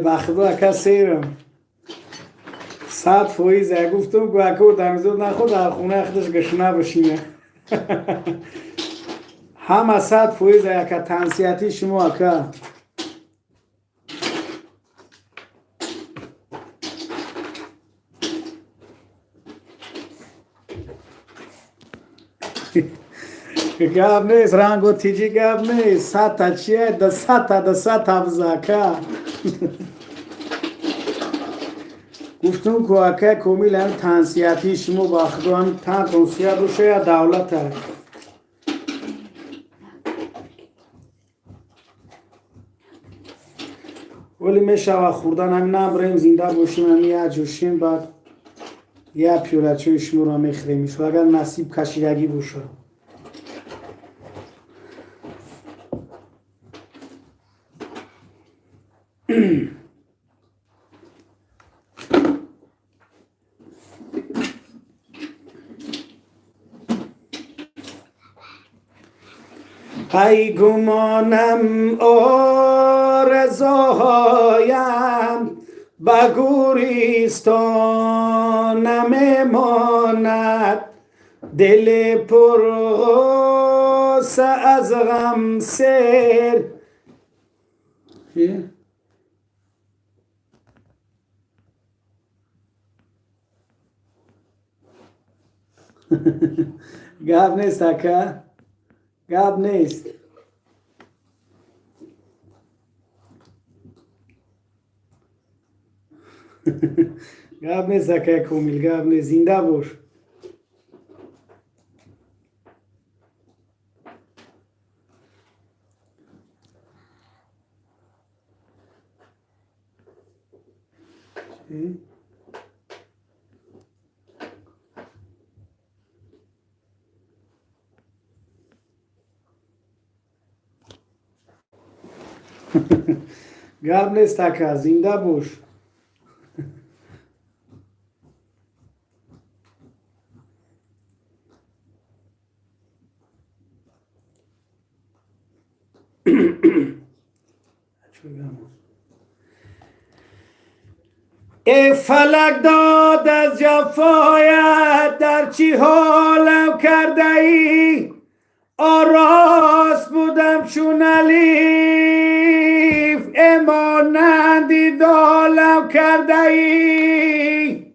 بخدا کسیرم 100% گفتم که اکو دمیزود نخود در خونه اخدش گشنه بشینه همه 100% اکا تنسیتی شما اکا گاب نیست رنگ و تیجی گاب نیست 100 تا چیه ده 100 تا بزاکا گفتم که اکا کمیل هم تنسیتی شما با خدا هم تنسیت روشه یا دولت هست ولی میشه خوردن همین نبریم زنده باشیم همین یه جوشیم بعد یه پیولچه شما را میخریم اگر نصیب کشیدگی باشه ای گمانم آرزوهایم به گوریستان نمیماند، دل پر غصه از غم سیر. گپ نیست اکا، گپ نیست. گپ نیست اکا کومیل، گپ نیست. زنده باش. گپ نیست اکا، زنده باش. ای فلک داد از جفایت، در چی حالم کرده ای؟ آراس بودم چون الیف، امانندی دالم کرده ای.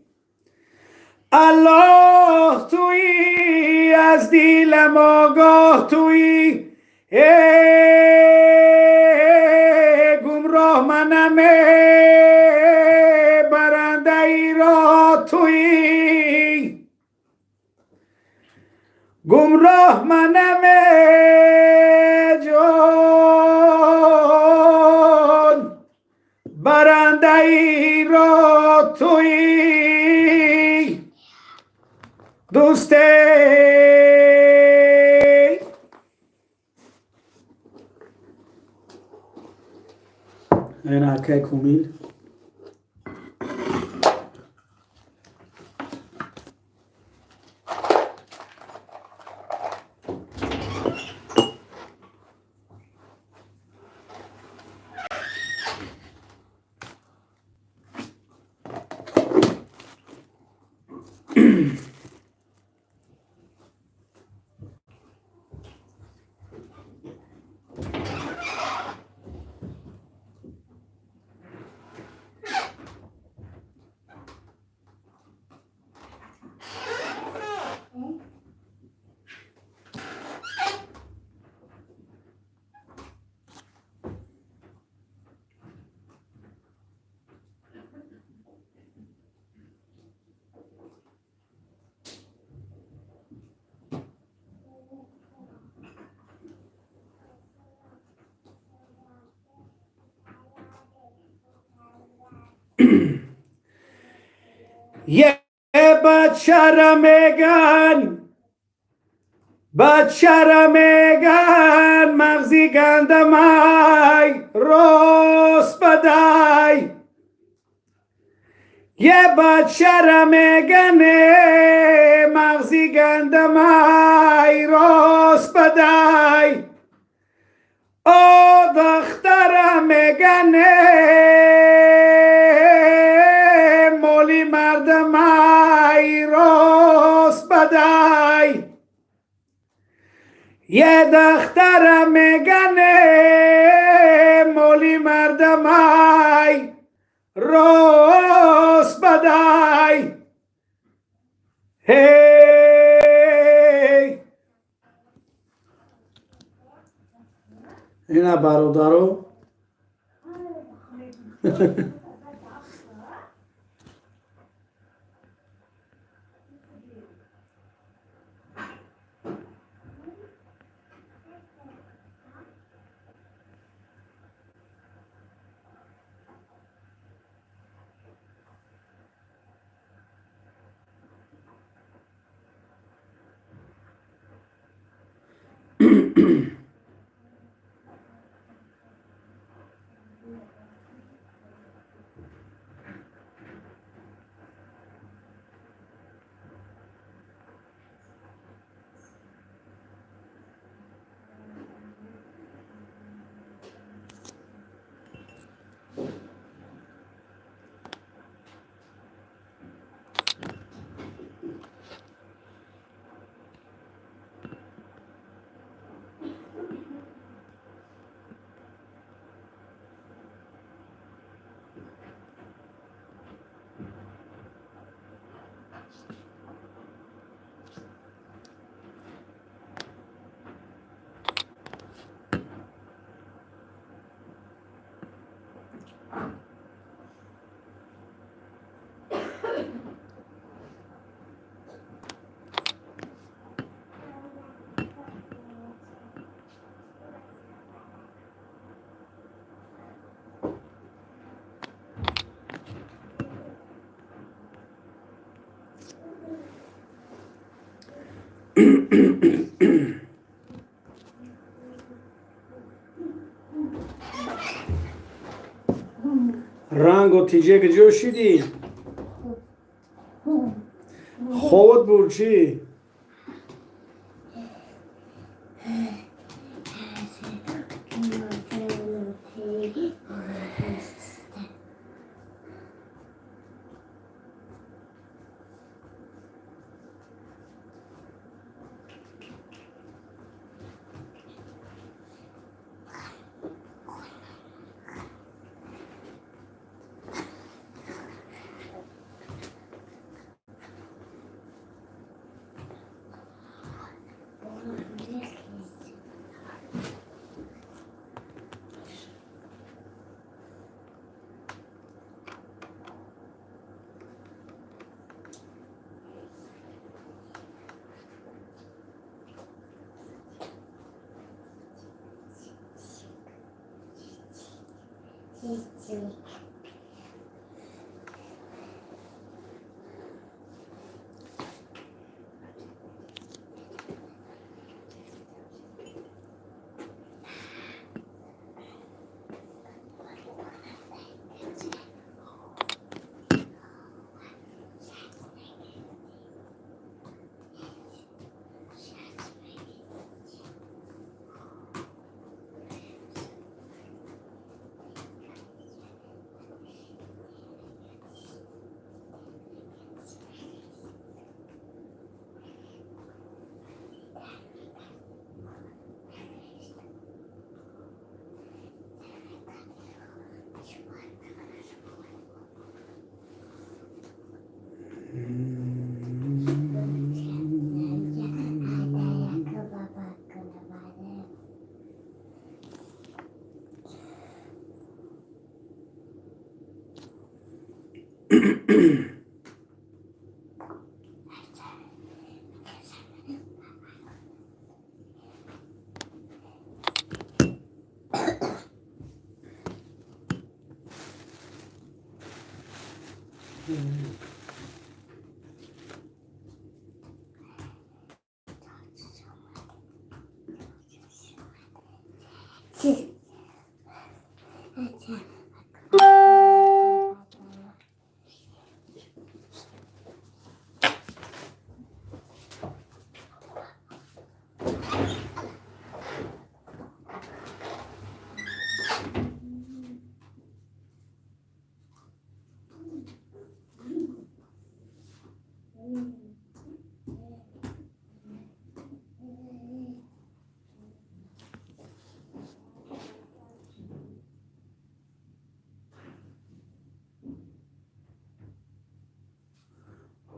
الله تویی، از دیلم آگاه تویی، گمراه منم، برنده ای را تویی. گمراه منم جان، برنده ای را تویی. دوستی این اکه کومیل. یه بچه را میگن، بچه را میگن مغزی گندمای راست بدای. یه بچه را میگن مغزی گندمای راست بدای. او دختر میگن مولی مردمای راست بدای. یه دختر میگن مولی مردمای راست بدای. هی اینا برادرو رنگ و تیجه جوشیدی خود برچی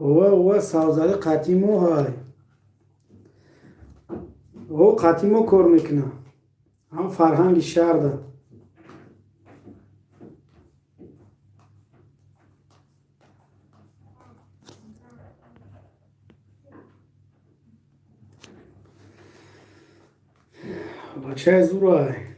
اوه سازاری قطیمو های او قطیمو کار میکنه هم فرهنگ شهر ده بچه زور های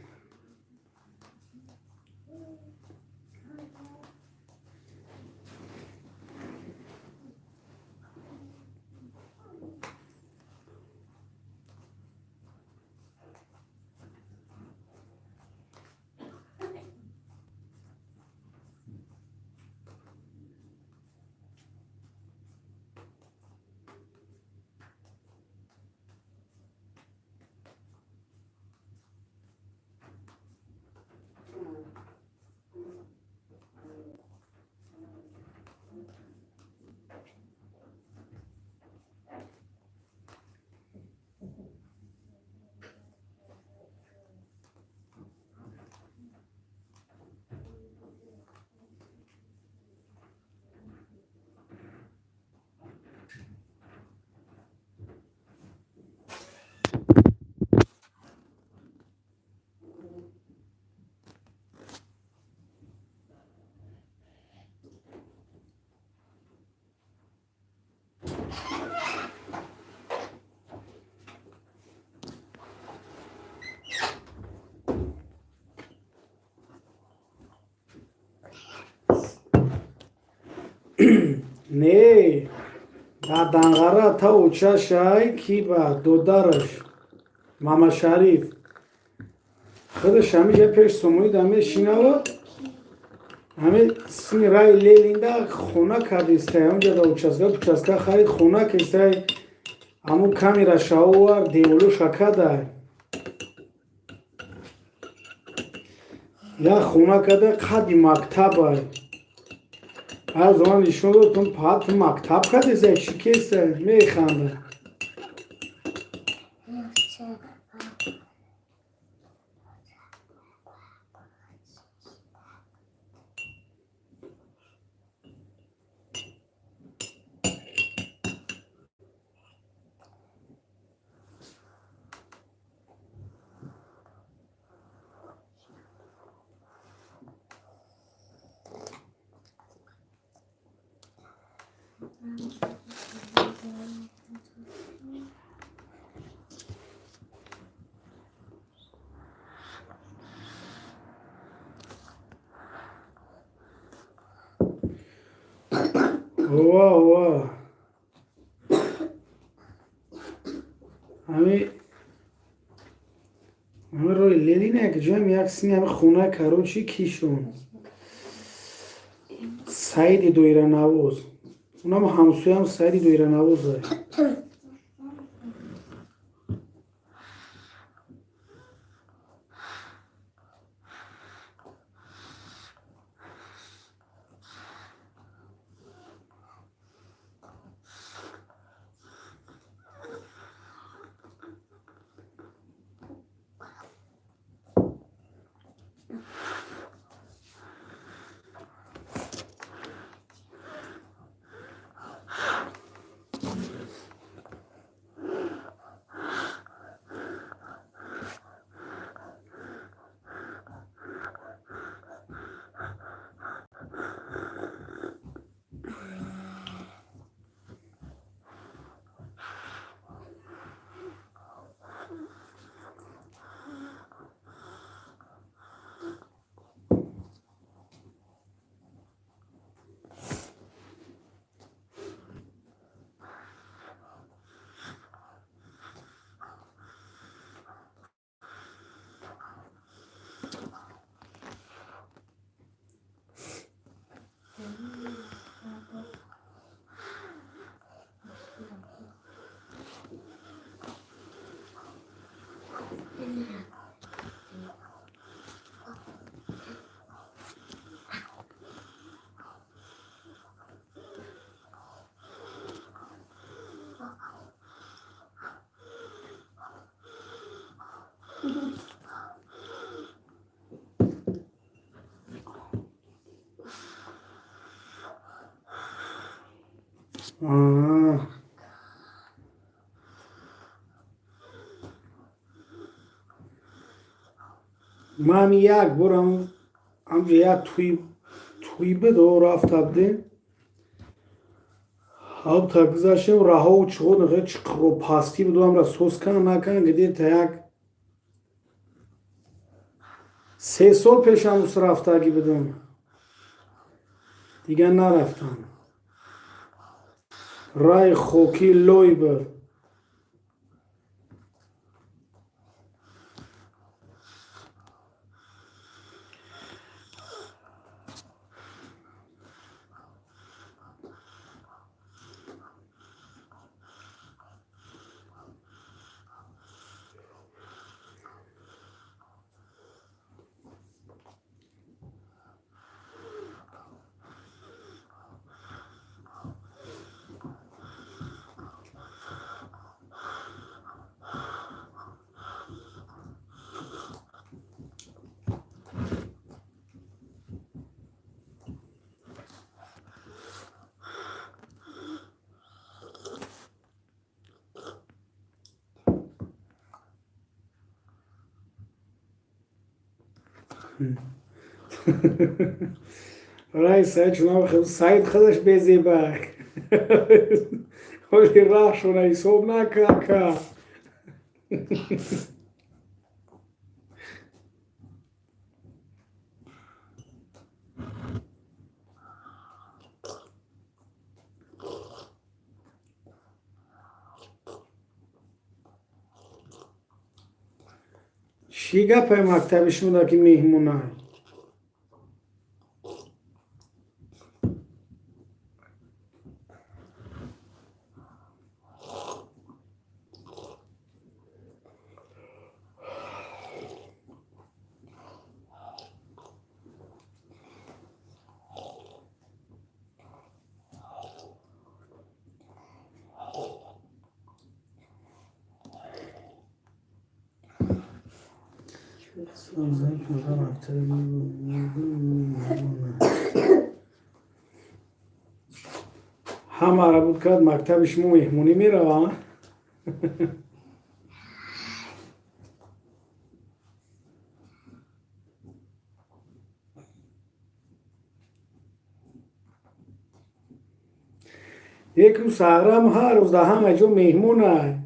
نه данғара та учашай ки ба додараш мама шариф худаш ҳамиҷа пеш сумоид ҳамешинава ҳаме сини рай лелинда хона кардистай ҳамҷа да участка харид хона кистай ҳамун камера шаовар деволу шакадай я хона када қади мактабай аз он нишон дод тун пат мактаб кадисай чӣ кестай механда ва ҳами рои лелина ки ҷоям як сини ҳами хона карочи кишон саиди доиранавоз унам ҳамсоям саиди доиранавозай ман як бор ҳамҷа як туи бидо рафта будем ҳам та гузаштем раҳову чуғо нахе чиқо пастӣ буду ҳамра соскан накан гидем та як 3 сол пеш ҳамус рафтагӣ будем дига нарафтам рай хоки лой буд رای سعید شما خیلی سعید خودش بزیبه ولی راه شونه ایساب نکه چی گپه مکتب شما که مهمونه همه را بود کرد مکتب شما مهمونی می روان یک روز سهرم هر روز ده همه جو مهمونه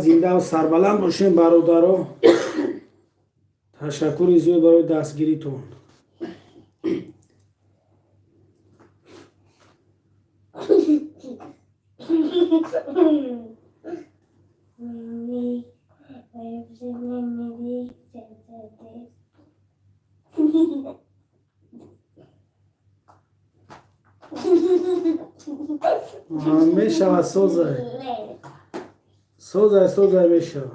زنده و سربلند باشین برادرها تشکر زیاد برای دستگیریتون میشود سوزه میشود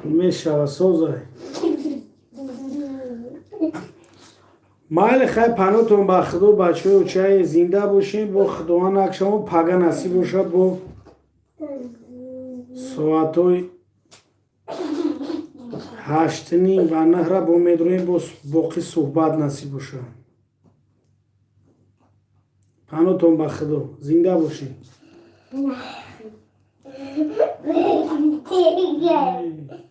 میشود سوزه مایل خیلی پنوتون با خدا بچه و چای زنده باشین با خداوند اکشما پگه نصیب باشد با ساعتای 8:30 و 9 را با میدرویم با باقی صحبت نصیب باشد پنوتون با خدا زنده باشین نه